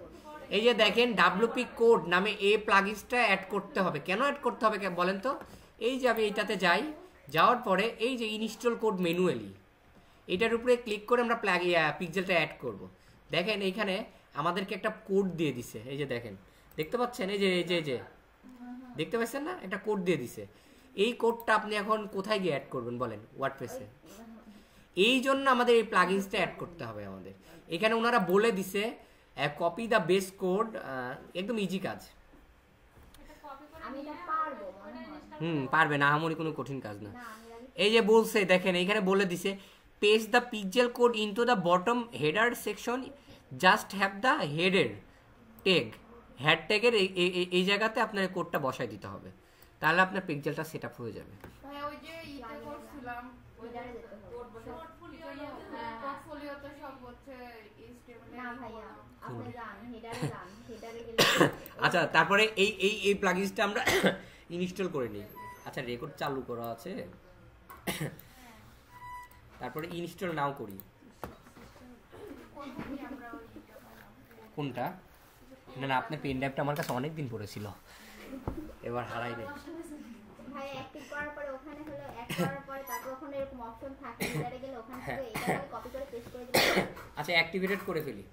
এই যে দেখেন WP কোড নামে এই প্লাগইনসটা অ্যাড করতে হবে। কেন অ্যাড করতে হবে বলেন তো? এই যে আমি এইটাতে যাই, যাওয়ার পরে এই যে ইনস্টল কোড ম্যানুয়ালি, এটার উপরে ক্লিক করে আমরা পিক্সেলটা অ্যাড করব। দেখেন এইখানে আমাদেরকে একটা কোড দিয়ে দিছে, এই যে দেখেন, দেখতে পাচ্ছেন? এই যে এই যে এই যে দেখতে পাচ্ছেন না, একটা কোড দিয়ে দিছে। এই কোডটা আপনি এখন কোথায় গিয়ে অ্যাড করবেন বলেন? ওয়ার্ডপ্রেসে। এই জন্য আমাদের এই প্লাগইনসটা অ্যাড করতে হবে আমাদের। এখানে ওনারা বলে দিছে কপি দ্য বেস কোড, একদম ইজি কাজ। পারবে না, আমারই কোনো কঠিন কাজ না। এই যে বলছে দেখেন এইখানে বলে দিছে paste the pixel code into the bottom header section, just have the হেডের ট্যাগ, হেড ট্যাগের এই জায়গাতে আপনার কোডটা বসাই দিতে হবে, তাহলে আপনার পিক্সেলটা সেট আপ হয়ে যাবে। ওই যে ইতে করছিলাম পোর্টফোলিওতে সব হচ্ছে না ভাইয়া, আপনি যান হেডারে যান, হেডারে গেলে আচ্ছা তারপরে এই প্লাগইনসটা আমরা ইনস্টল করে নিই। আচ্ছা রেকর্ড চালু করা আছে, তারপরে ইনস্টল নাও করি। কোনটা? না না, আপনার পেন ড্রাইভটা আমার কাছে অনেক দিন পড়েছিল, এবার হারাই নেই। ভাই অ্যাক্টিভ করার পরে ওখানে হলো অ্যাড করার পরে তারপর ওখানে এরকম অপশন থাকে, হেডারে গেলে ওখানে থেকে এটা কপি করে পেস্ট করে দিবেন। আচ্ছা অ্যাক্টিভেটেড করে ফেলি।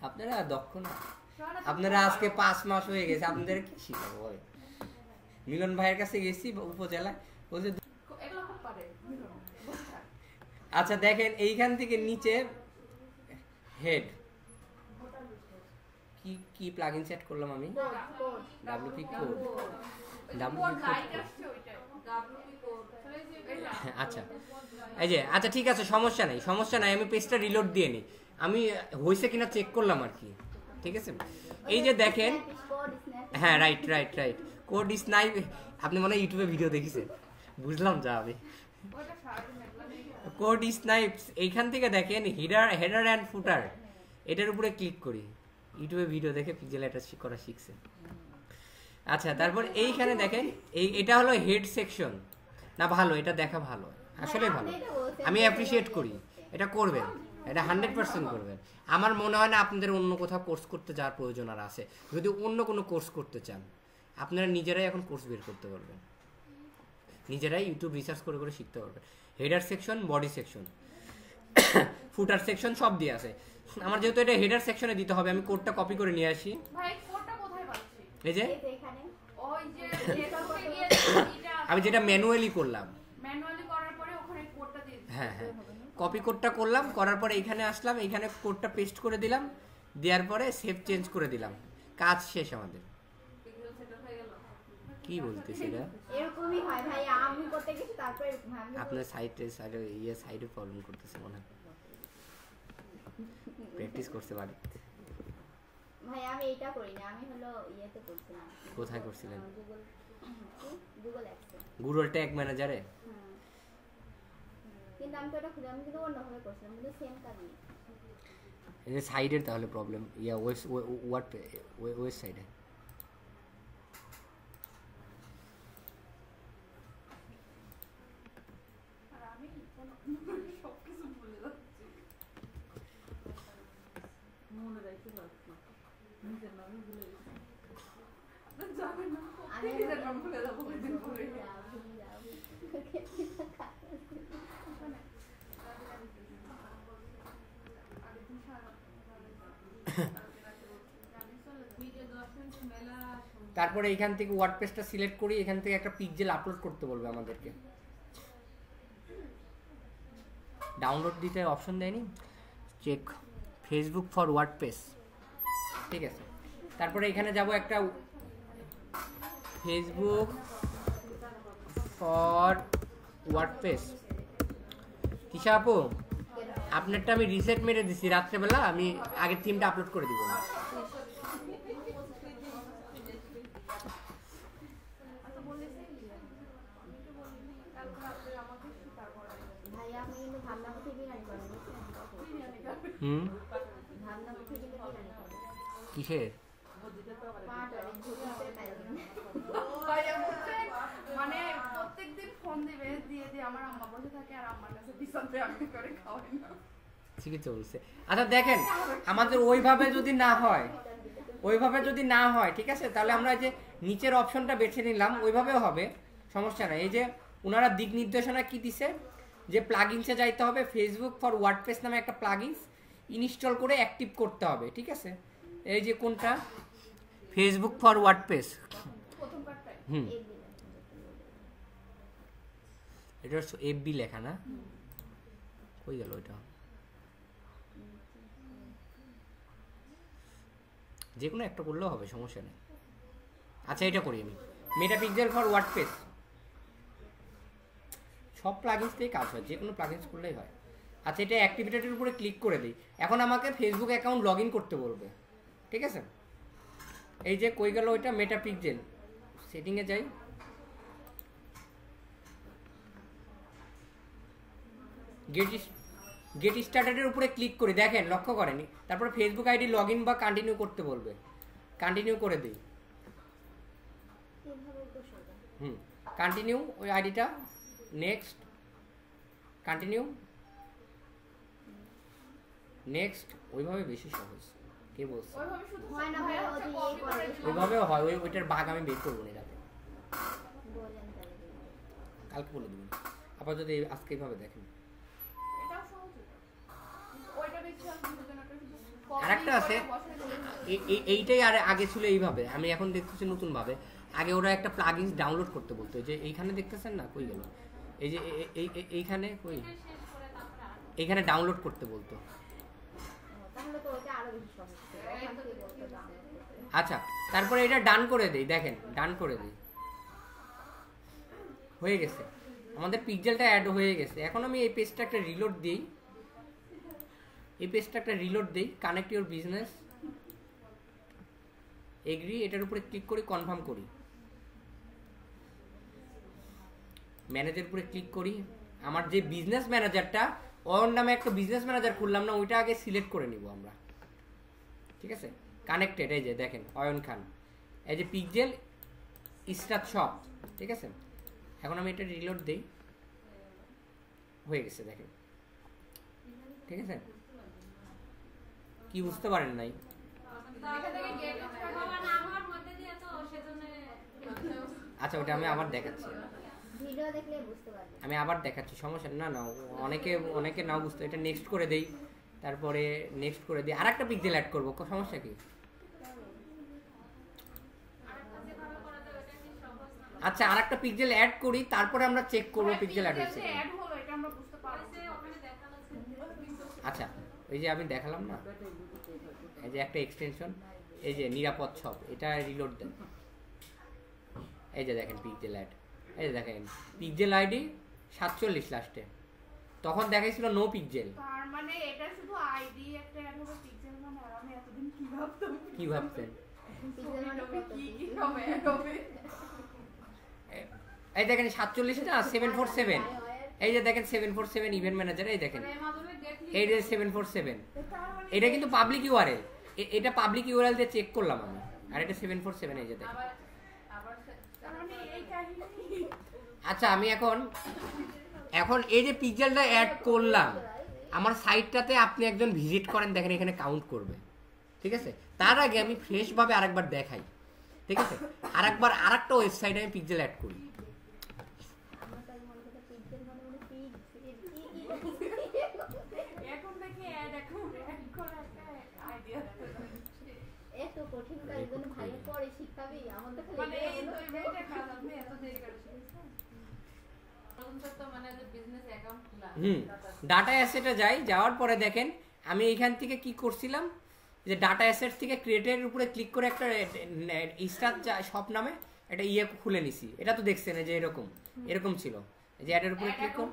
আপনারা দক্ষ না, আপনারা আজকে 5 মাস হয়ে গেছে, আপনাদের কি শিখাবো বলেন? মিলন ভাইয়ের কাছে গেছি উপজেলায়, বলছে এগুলো খুব পারে। আচ্ছা দেখেন এইখান থেকে নিচে হেড কি কি প্লাগইন সেট করলাম আমি, WP কোড, WP কোড। আচ্ছা এই যে, আচ্ছা ঠিক আছে, সমস্যা নাই, আমি পেজটা রিলোড দিয়ে নিই, আমি হয়েছে কিনা চেক করলাম আর কি, ঠিক আছে? এই যে দেখেন, হ্যাঁ রাইট কোড স্নাইপ, আপনি মনে হয় ইউটিউবে ভিডিও দেখেছেন, বুঝলাম যা আমি। কোড স্নাইপস এইখান থেকে দেখেন হেডার অ্যান্ড ফুটার, এটার উপরে ক্লিক করি, ইউটিউবে ভিডিও দেখে পিক্সেল এটা করা শিখছে। আচ্ছা তারপর এইখানে দেখেন এটা হলো হেড সেকশন না, ভালো, এটা দেখা ভালো, আসলে ভালো, আমি অ্যাপ্রিসিয়েট করি, এটা করবেন, এটা 100% করবেন। আমার মনে হয় না আপনাদের অন্য কোথাও কোর্স করতে যাওয়ার প্রয়োজন আর আছে। যদি অন্য কোনো কোর্স করতে চান আপনারা নিজেরাই এখন কোর্স বের করতে পারবেন, নিজেরাই ইউটিউব রিসার্চ করে করে শিখতে পারবেন। হেডার সেকশন, বডি সেকশন, ফুটার সেকশন সব দিয়ে আছে। আমার যেহেতু এটা হেডার সেকশনে দিতে হবে, আমি কোডটা কপি করে নিয়ে আসি। ভাই কোডটা কোথায় পাচ্ছি? এই যে এখানে ওই যে নেটওয়ার্কে গিয়ে আমি যেটা ম্যানুয়ালি করলাম, ম্যানুয়ালি করার পরে ওখানে কোডটা দিয়ে দিই। হ্যাঁ কপি কোডটা করলাম, করার পরে এখানে আসলাম, এখানে কোডটা পেস্ট করে দিলাম, দেওয়ার পরে সেভ চেঞ্জ করে দিলাম, কাজ শেষ আমাদের। কি বলতেছে এটা? এরকমই হয় ভাই, আমি করতে গেছি তারপর এরকম হয়। আপনার সাইডে প্রবলেম করতেছে মনে হয়, প্র্যাকটিস করতে পারি। ভাই আমি এটা করি না, আমি হলো ইয়েতে করছিলাম। কোথায় করছিলেন? গুগল অ্যাপসে, গুগল ট্যাগ ম্যানেজারে। কিন্তু আমি তো এটা খুলে, আমি কিন্তু অন্যভাবে করছিলাম, কিন্তু সেম কাজই। এই যে সাইডের তাহলে প্রবলেম, ইয়া ওয়েস্ট সাইডে। আর আমি সবকিছু ভুলে যাচ্ছি। মনে রাখতে পারছি নিজের নামই ভুলে গেছি। জানেন না আমি নিজের নাম ভুলে যাবো কদিন পরে। তারপরে এখান থেকে ওয়ার্ডপ্রেসটা সিলেক্ট করি, এখান থেকে একটা পিক্সেল আপলোড করতে বলবে আমাদেরকে। ডাউনলোড দিতে অপশন দেয়নি, চেক ফেসবুক ফর ওয়ার্ডপ্রেস, ঠিক আছে। তারপরে এখানে যাব একটা ফেসবুক ফর ওয়ার্ডপ্রেস। তিশা আপু, আপনারটা আমি রিসেট মেরে দিছি রাত্রেবেলা, আমি আগের থিমটা আপলোড করে দিব না। ভাইয়া আপনি কিন্তু ভাবনা বুঝে বিরিয়ানি করেন, বুঝছেন? ভাবনা বুঝে কিন্তু বিরিয়ানি করেন। কিসের? পাটারে ঝুঁকি করে পাইলেন। মানে প্রত্যেকদিন ফোন দিবে, দিয়ে দিয়ে আমার আম্মা বসে থাকে আর আম্মার কাছে বিছানাতে আমি করে খাওয়াই না। ঠিকই চলছে। আচ্ছা দেখেন, আমাদের ওইভাবে যদি না হয়, ঠিক আছে, তাহলে আমরা যে নিচের অপশনটা বেছে নিলাম ওইভাবেও হবে, সমস্যা নাই। এই যে ওনারা দিক নির্দেশনা কি দিছে, যে প্লাগইনসে যাইতে হবে, ফেসবুক ফর ওয়ার্ডপ্রেস নামে একটা প্লাগইনস ইনস্টল করে অ্যাক্টিভ করতে হবে, ঠিক আছে। এই যে কোনটা, ফেসবুক ফর ওয়ার্ডপ্রেস, প্রথম কার্ডটাই এটা এফবি লেখা না, কই গেল ওইটা? যে কোনো একটা করলেও হবে, সমস্যা নেই। আচ্ছা এটা করি আমি, মেটাপিক্সেল ফর ওয়ার্ডপ্রেস। সব প্লাগইনস থেকে কাজ হয়, যে কোনো প্লাগইনস করলেই হয়। আচ্ছা এটা অ্যাক্টিভিটির উপরে ক্লিক করে দিই। এখন আমাকে ফেসবুক অ্যাকাউন্ট লগ ইন করতে বলবে, ঠিক আছে। এই যে কই গেল ওইটা, মেটাপিক্সেল, সেটিংয়ে যাই, গেট স্টার্টেডের উপরে ক্লিক করি, দেখেন লক্ষ্য করেন। তারপরে ফেসবুক আইডি লগ ইন বা কন্টিনিউ করতে বলবে, কন্টিনিউ করে দিই। কন্টিনিউ, ওই আইডিটা, নেক্সট, কন্টিনিউ, নেক্সট। ওইভাবে বেশি সহজ, কে বলছে? ওইভাবে শুধু হয় না ভাই, ওই যে কপি করে ওইভাবেও হয়, ওইটার ভাগ আমি বের করবো না রাতে, বলেন তাহলে। কালকে বলে দেবেন। আবার যদি আজকে এইভাবে দেখেন। এটাও সহজ। ওইটা বেশি আর দুজনটা শুধু আরেকটা আছে, এইটাই আর আগে ছিল এইভাবে, আমি এখন দেখতেছি নতুন ভাবে। আগে ওরা একটা প্লাগইনস ডাউনলোড করতে বলতো, যে এইখানে দেখতেছেন না, কই গেল, এই যে এইখানে, কই, এইখানে ডাউনলোড করতে বলতো। তাহলে তো ওটা আরো বেশি সহজ ছিল, ওখান থেকে বলতে download করতে। আচ্ছা তারপরে এটা ডান করে দেই, দেখেন ডান করে দিই, হয়ে গেছে, আমাদের পিক্সেলটা অ্যাড হয়ে গেছে। এখন আমি এই পেজটা একটা রিলোড দিই, কানেক্ট ইউর বিজনেস, এগ্রি, এটার উপরে ক্লিক করি, কনফার্ম করি, ম্যানেজার উপরে ক্লিক করি। আমার যে বিজনেস ম্যানেজারটা, ওর নামে একটা বিজনেস ম্যানেজার খুললাম না, ওইটা আগে সিলেক্ট করে নিব আমরা, ঠিক আছে। কানেক্টেড, এই যে দেখেন অয়ন খান, এই যে পিক্সেল ইসরাত শপ, ঠিক আছে। এখন আমি এটা রিলোড দিই, হয়ে গেছে, দেখেন, ঠিক আছে। কি বুঝতে পারেন নাই? আচ্ছা ওটা আমি আবার দেখাচ্ছি, ভিডিও দেখলে বুঝতে পারবেন। আমি আবার দেখাচ্ছি, সমস্যা না, না অনেকে নাও বুঝতে। এটা নেক্সট করে দেই, তারপরে নেক্সট করে দিই, আর একটা পিক্সেল অ্যাড করবো, সমস্যা কি? আচ্ছা আর একটা পিক্সেল অ্যাড করি, তারপরে আমরা চেক করবো পিক্সেল অ্যাড হয়েছে। অ্যাড হলো এটা আমরা বুঝতে পারছি। আচ্ছা ওই যে আমি দেখালাম না, এই যে একটা এক্সটেনশন, এই যে নিরাপদ ছক, এটা রিলোড দেন, এই যে দেখেন পিক্সেল অ্যাড, এই যে দেখেন পিক্সেল আইডি 47 লাস্টে, তখন দেখাইছিল নো পিক্সেল। তার মানে এটা শুধু আইডি একটা অ্যাড হবে, পিক্সেল মানে। আর আমি এতদিন কি ভাবতাম, কি ভাবতেন? পিক্সেল মানে কত কি পিক্সেল? হবে অ্যাড হবে। এই দেখেন 47 না 747, এই যে দেখেন 747 ইভেন্ট ম্যানেজার, এই দেখেন অ্যামাজনের গেট এই যে 747, এটা কিন্তু পাবলিক ইউআরএল, এটা পাবলিক ইউআরএল দিয়ে চেক করলাম আমি, আর এটা 747 এই যে দেখেন। আবার আবার তার মানে এই কাহিনী। আচ্ছা আমি এখন এই যে পিক্সেলটা অ্যাড করলাম আমার সাইটটাতে, আপনি একজন ভিজিট করেন, দেখেন এখানে কাউন্ট করবে, ঠিক আছে? তার আগে আমি ফ্রেশ ভাবে আরেকবার দেখাই, ঠিক আছে? আরেকটা ওয়েবসাইটে আমি পিক্সেল অ্যাড করি। আমার তাই মনে হচ্ছে পিক্সেল মানে পিগ এখন দেখে অ্যাড করা একটা আইডিয়া। এত কঠিন কাজ জন্য ভাইয়া পরে শিখাবি, আমার তো মানে খালি এই তো এইটা কাজ আপনি এত দেরি করে শিখেছেন। প্রথম তো মানে যে বিজনেস অ্যাকাউন্ট খোলা। ডাটা অ্যাসেটে যাওয়ার পরে দেখেন আমি এইখান থেকে কি করছিলাম, যে ডাটা অ্যাসেট থেকে ক্রিয়েটের উপরে ক্লিক করে একটা স্টার শপ নামে একটা খুলে নিছি। এটা তো দেখছেন যে এরকম ছিল, যে অ্যাডের উপরে ক্লিক করুন,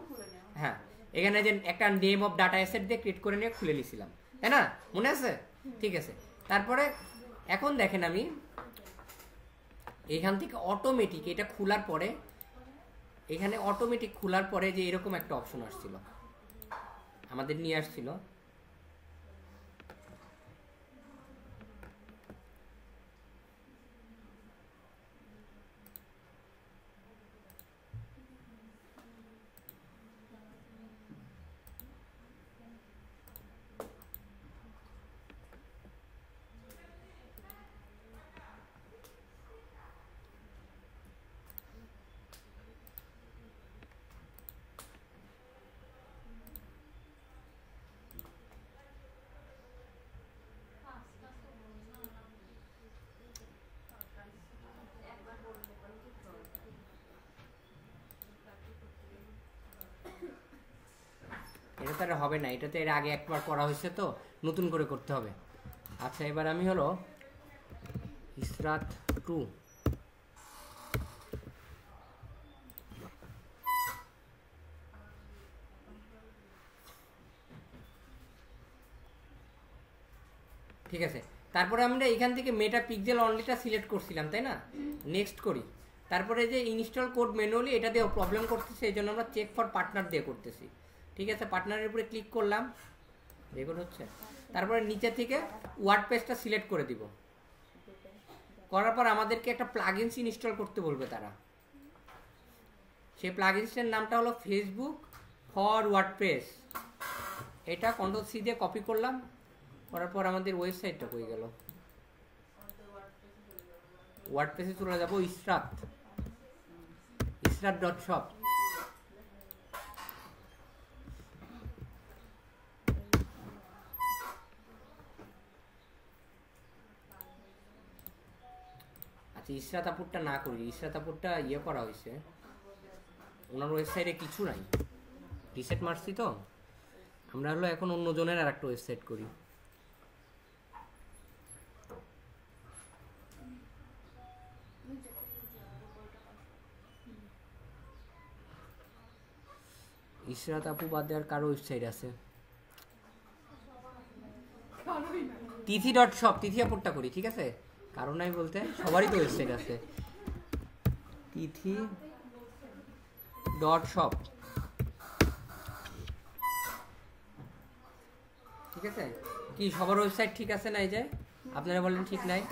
হ্যাঁ এখানে যে একটা নেম অফ ডাটা অ্যাসেট দিয়ে ক্রিয়েট করে নিয়ে খুলে নিছিলাম, তাই না? মনে আছে? ঠিক আছে। তারপরে এখন দেখেন আমি এখান থেকে অটোমেটিক এটা খোলার পরে, এখানে অটোমেটিক খোলার পরে যে এরকম একটা অপশন আসছিল, আমাদের নিয়ে আসছিল, এটা তো আর হবে না, এটা তো এর আগে একবার করা হয়েছে, তো নতুন করে করতে হবে। আচ্ছা এবার আমি হলো ইসরাত 2, ঠিক আছে। তারপরে আমরা এখান থেকে মেটা পিক্সেল অনলিটা সিলেক্ট করছিলাম, তাই না? নেক্সট করি। তারপরে যে ইনস্টল কোড ম্যানুয়ালি, এটা দিয়ে প্রবলেম করতেছে, এই জন্য আমরা চেক ফর পার্টনার দিয়ে করতেছি, ঠিক আছে? পার্টনারের উপরে ক্লিক করলাম, রেকর্ড হচ্ছে। তারপরে নিচে থেকে ওয়ার্ডপ্রেসটা সিলেক্ট করে দিব, করার পর আমাদেরকে একটা প্লাগইনস ইনস্টল করতে বলবে তারা। সেই প্লাগইনসের নামটা হলো ফেসবুক ফর ওয়ার্ডপ্রেস। এটা কন্ট্রোল সি দিয়ে কপি করলাম, করার পর আমাদের ওয়েবসাইটটা কই গেল, ওয়ার্ডপ্রেসে চলে যাব, ইসরাত.shop। আচ্ছা ইসরাত আপুরটা না করি, ইসরাত আপুরটা করা হয়েছে, ওনার ওয়েবসাইটে কিছু নাই, রিসেট মারছি তো। আমরা হলো এখন অন্য জনের আর একটা ওয়েবসাইট করি। ইসরাত আপু বাদে আর কারো ওয়েবসাইট আছে? তিথি.shop, তিথি আপুরটা করি, ঠিক আছে? কারণ নাই বলতে, সবারই তো ওয়েবসাইট আছে। তিথি.shop, ঠিক আছে? কি সবার ওয়েবসাইট ঠিক আছে না? এই যে আপনারা বলেন ঠিক নাই।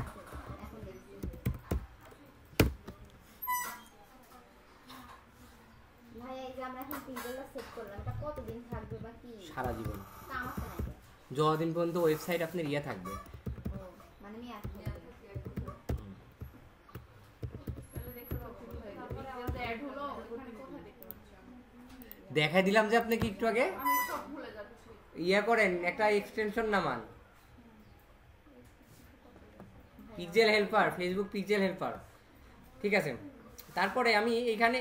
ভাইয়া এই যে আমরা এখন পিক্সেলটা সেট করলাম, এটা কতদিন থাকবে বা কি? সারা জীবন, তা আমার তো নাই। যতদিন পর্যন্ত ওয়েবসাইট আপনার থাকবে। ও মানে আমি এখন দেখাই দিলাম যে আপনাকে একটু আগে। আমি সব ভুলে যাচ্ছি। করেন, একটা এক্সটেনশন নামান, pixel helper, Facebook pixel helper, ঠিক আছে? তারপরে আমি এখানে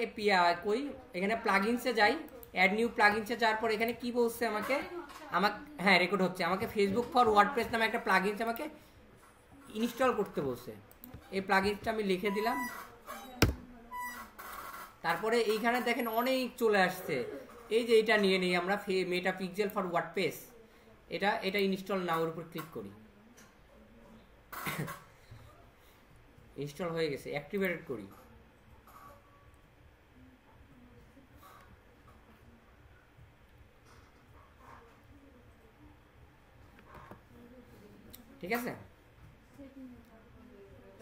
এখানে প্লাগইনসে যাই, অ্যাড নিউ প্লাগইনসে যাওয়ার পর এখানে কি বলছে আমাকে, হ্যাঁ রেকর্ড হচ্ছে, আমাকে ফেসবুক ফর ওয়ার্ডপ্রেস নামে একটা প্লাগইনস আমাকে ইনস্টল করতে বলছে। এই প্লাগইনসটা আমি লিখে দিলাম। তারপরে এইখানে দেখেন অনেক চলে আসছে, এই যে এটা নিয়ে নেই আমরা, মেটা পিক্সেল ফর ওয়ার্ডপ্রেস, এটা ইনস্টল নাওর উপর ক্লিক করি, ইনস্টল হয়ে গেছে, অ্যাক্টিভেট করি। ঠিক আছে,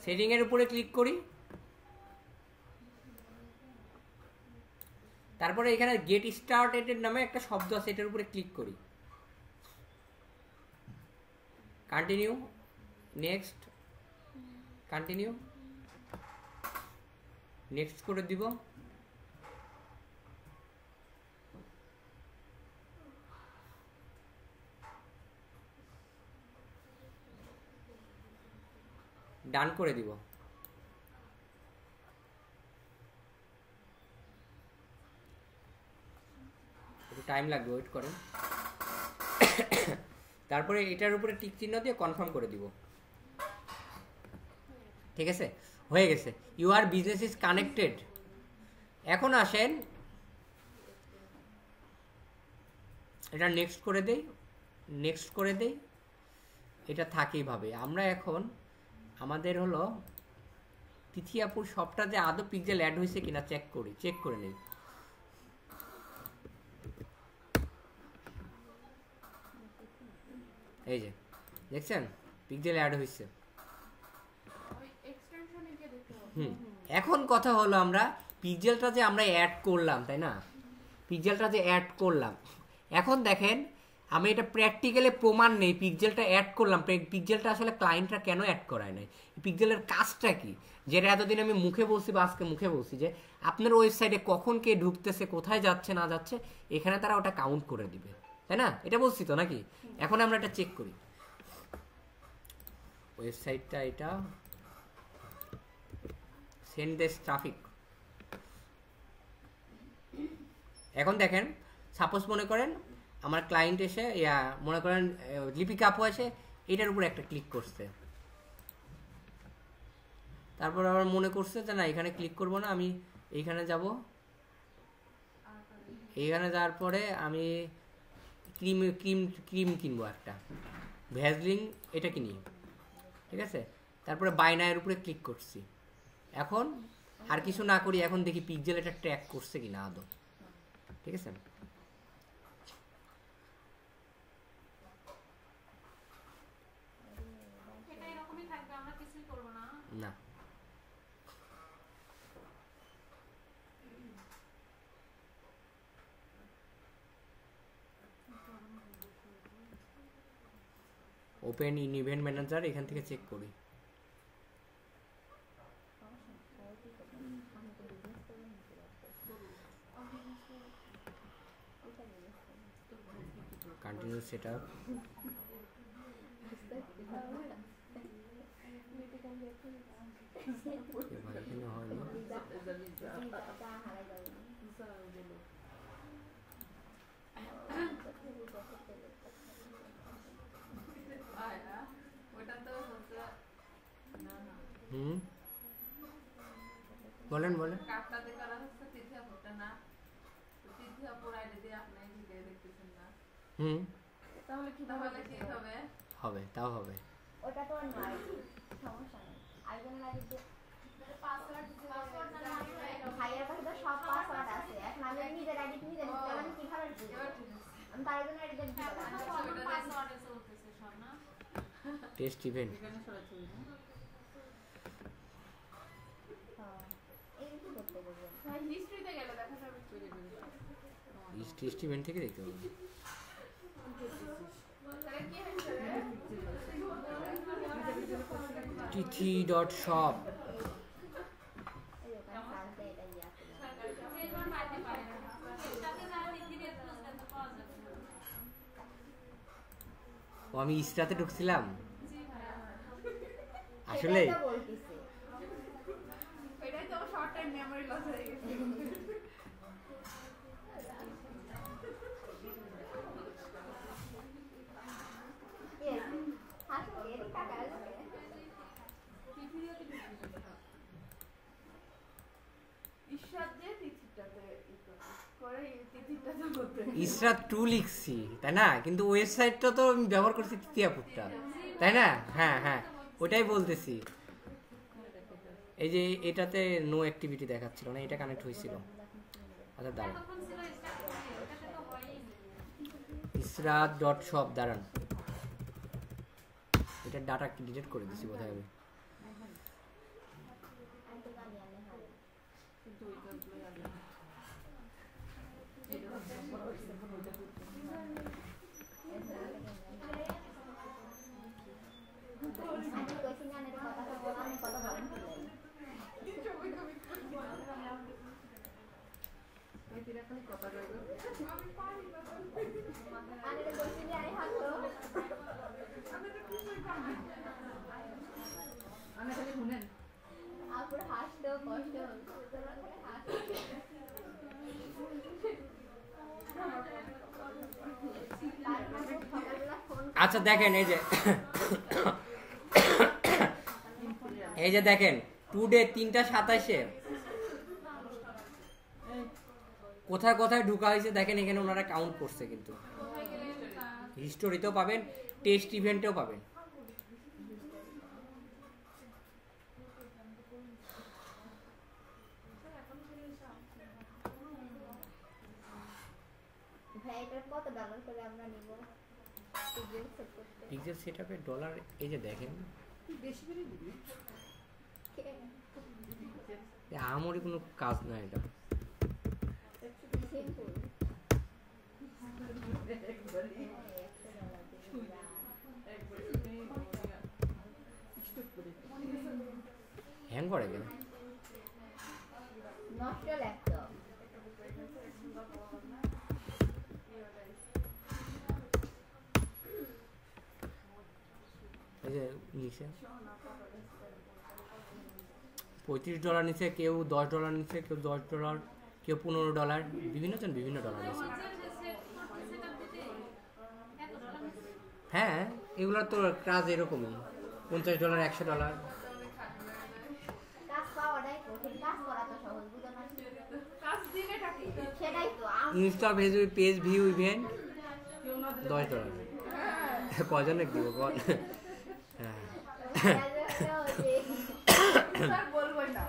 সেটিং এর উপরে ক্লিক করি, তারপরে এখানে গেট স্টার্টেড নামে একটা শব্দ আছে, এটার উপরে ক্লিক করি, কন্টিনিউ, নেক্সট, কন্টিনিউ, নেক্সট করে দিব। ডান করে দিব। একটু টাইম লাগবে, ওয়েট করেন। তারপরে এটার উপরে টিক চিহ্ন দিয়ে কনফার্ম করে দিব। ঠিক আছে, হয়ে গেছে। Your business is connected. এখন আসেন এটা নেক্সট করে দেই, নেক্সট করে দেই, এটা থাকেই ভাবে। আমরা এখন আমাদের হলো তিথিয়াপুর সবটা যে আদৌ পিক্সেল অ্যাড হয়েছে কিনা চেক করি, চেক করে নেই। এই যে দেখছেন পিক্সেল অ্যাড হয়েছে। ওই এক্সটেনশনে গিয়ে দেখতে হবে। এখন কথা হলো আমরা পিক্সেলটা যে আমরা অ্যাড করলাম, তাই না, পিক্সেলটা যে অ্যাড করলাম, এখন দেখেন আমি এটা প্র্যাকটিক্যালি প্রমাণ নেই পিক্সেলটা অ্যাড করলাম, পিক্সেলটা আসলে ক্লায়েন্টরা কেন অ্যাড করায় নাই, পিক্সেলের কাজটা কি, যেটা এতদিন আমি মুখে বলছি বা আজকে মুখে বলছি যে আপনার ওয়েবসাইটে কখন কে ঢুকতেছে, কোথায় যাচ্ছে না যাচ্ছে, এখানে তারা ওটা কাউন্ট করে দিবে, তাই না, এটা বলছি তো নাকি। এখন আমরা এটা চেক করি, ওয়েবসাইটটা এটা সেন্ড দিস ট্রাফিক। এখন দেখেন সাপোজ মনে করেন আমার ক্লায়েন্ট এসে মনে করেন লিপিকা আপু এসে এটার উপরে একটা ক্লিক করছে, তারপর আবার মনে করছে যে না এখানে ক্লিক করব না, আমি এইখানে যাব, এইখানে যাওয়ার পরে আমি ক্রিম ক্রিম ক্রিম কিনবো একটা, ভ্যাসলিন এটা কিনি, ঠিক আছে, তারপরে বাইনায়ের উপরে ক্লিক করছি। এখন আর কিছু না করি, এখন দেখি পিক্সেল এটা ট্র্যাক করছে কিনা আদৌ, ঠিক আছে। এটা এরকমই থাকবে, আমরা কিছুই করব না। না, ওপেন ইন ইভেন্ট ম্যানেজার, এখান থেকে চেক করি। কন্টিনিউ সেটআপ, এখানে হয়নি। বলেন বলেন। কাটটাতে করা হচ্ছে তিথিয়াপুরটা না, তো তিথিয়াপুর আইডি দিয়ে আপনি ভিডিও দেখতেছেন না, তাহলে কি তাহলে কি হবে? হবে, তাও হবে। ওটা তো নয়, সমস্যা নেই। আরেকজনের আগে যে পাসওয়ার্ড ভাইয়ের কাছে তো সব পাসওয়ার্ড আছে, এখন আমি নিজের আইডি নিজে দিতে আমি কিভাবে বুঝবো? আমি তার জন্য আইডি দিতে পারবো। পাসওয়ার্ডে চলতেছে সব না। টেস্ট ইভেন্ট, এখানে সরাসরি না। হ্যাঁ, এই কি করতে বলবো? ভাই হিস্ট্রিতে গেলে দেখা যাবে। টেস্ট ইভেন্ট থেকে দেখতে হবে। তাহলে কি হয়েছে রে? tithi.shop, এই ওখানে সার্চে এটা ইয়া করলাম। সেইবার পাইতে পারে না। সাথে যারা লিখে বুঝতে তো পাওয়া যাবে না। ও আমি ইস্টাতে ঢুকছিলাম জি ভাই। আসলে। সেটাই তো বলতেছি। এটাই তো শর্ট টাইম মেমরি লস হয়ে গেছে। Yes. আসলে এরই টাকা আসবে। তিথিরিয়াতে ঢুকছে। ঈশ্বর যে তিথিটাতে করে তিথিটাতে করতে। ইসরাত 2 লিখছি তাই না, কিন্তু ওয়েবসাইটটা তো আমি ব্যবহার করছি তৃতীয়াপুরটা, তাই না, হ্যাঁ হ্যাঁ ওটাই বলতেছি। এই যে এটাতে নো অ্যাক্টিভিটি দেখাচ্ছিল না, এটা কানেক্ট হয়েছিল। আচ্ছা দাঁড়ান, তখন ছিল স্টার্ট করে ওটাতে তো হয়ই। ইসরাত.shop, দাঁড়ান এটা এটা ডাটা ডিলিট করে দিছি বোধহয় আমি। আন্টি গানি আনে হারে কিন্তু ওই কাজগুলো জানি না। এটা হচ্ছে বড় হইছে, ওইটা করতে আন্টি কইছি না এর কথা বলা আমি কথা বলেন এই তিরা খালি কথা কইবো। আরে কইছি না আই হাসো আমি খালি শুনেন আপুর হাসতো কষ্ট তোরা করে হাসতো সকালবেলা ফোন আচ্ছা দেখেন এই যে এই যে দেখেন টুডে 3:27 কোথায় কোথায় ঢুকা হয়েছে দেখেন, এখানে ওনারা কাউন্ট করছে, কিন্তু হিস্টোরিতেও পাবেন, টেস্ট ইভেন্টেও পাবেন। ভাই এটা কত ডলার করে আমরা নিব পিক্সেল সেট করতে পিক্সেল সেটআপে ডলার এই যে দেখেন বেশি করে দিবি। আমারই কোনো কাজ না এটা। সিম্পল একবারই স্টপ করে হ্যাং করে কেন? নষ্ট ল্যাপটপ এই যে নিচে $35 নিচে, কেউ $10 নিচে, কেউ $10, কেউ $15, বিভিন্ন জন বিভিন্ন ডলার নিচে। হ্যাঁ এগুলোর তো কাজ এরকমই, $50, $100। কাজ পাওয়াটাই কঠিন কাজ করা তো সহজ বুঝো না কাজ দিনেটা কি সেটাই তো ইনস্টল পেজ ভিউ ইভেন্ট $10। কজনে দিব বল? হ্যাঁ স্যার বলবই না।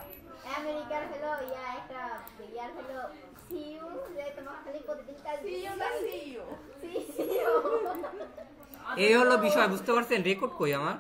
আমেরিকার হলো ইয়া একটা ইয়ার হলো সিইও যে তোমার খালি প্রতিদিন কাজ সিইও না সিইও সিইও এই হলো বিষয়, বুঝতে পারছেন? রেকর্ড কই আমার?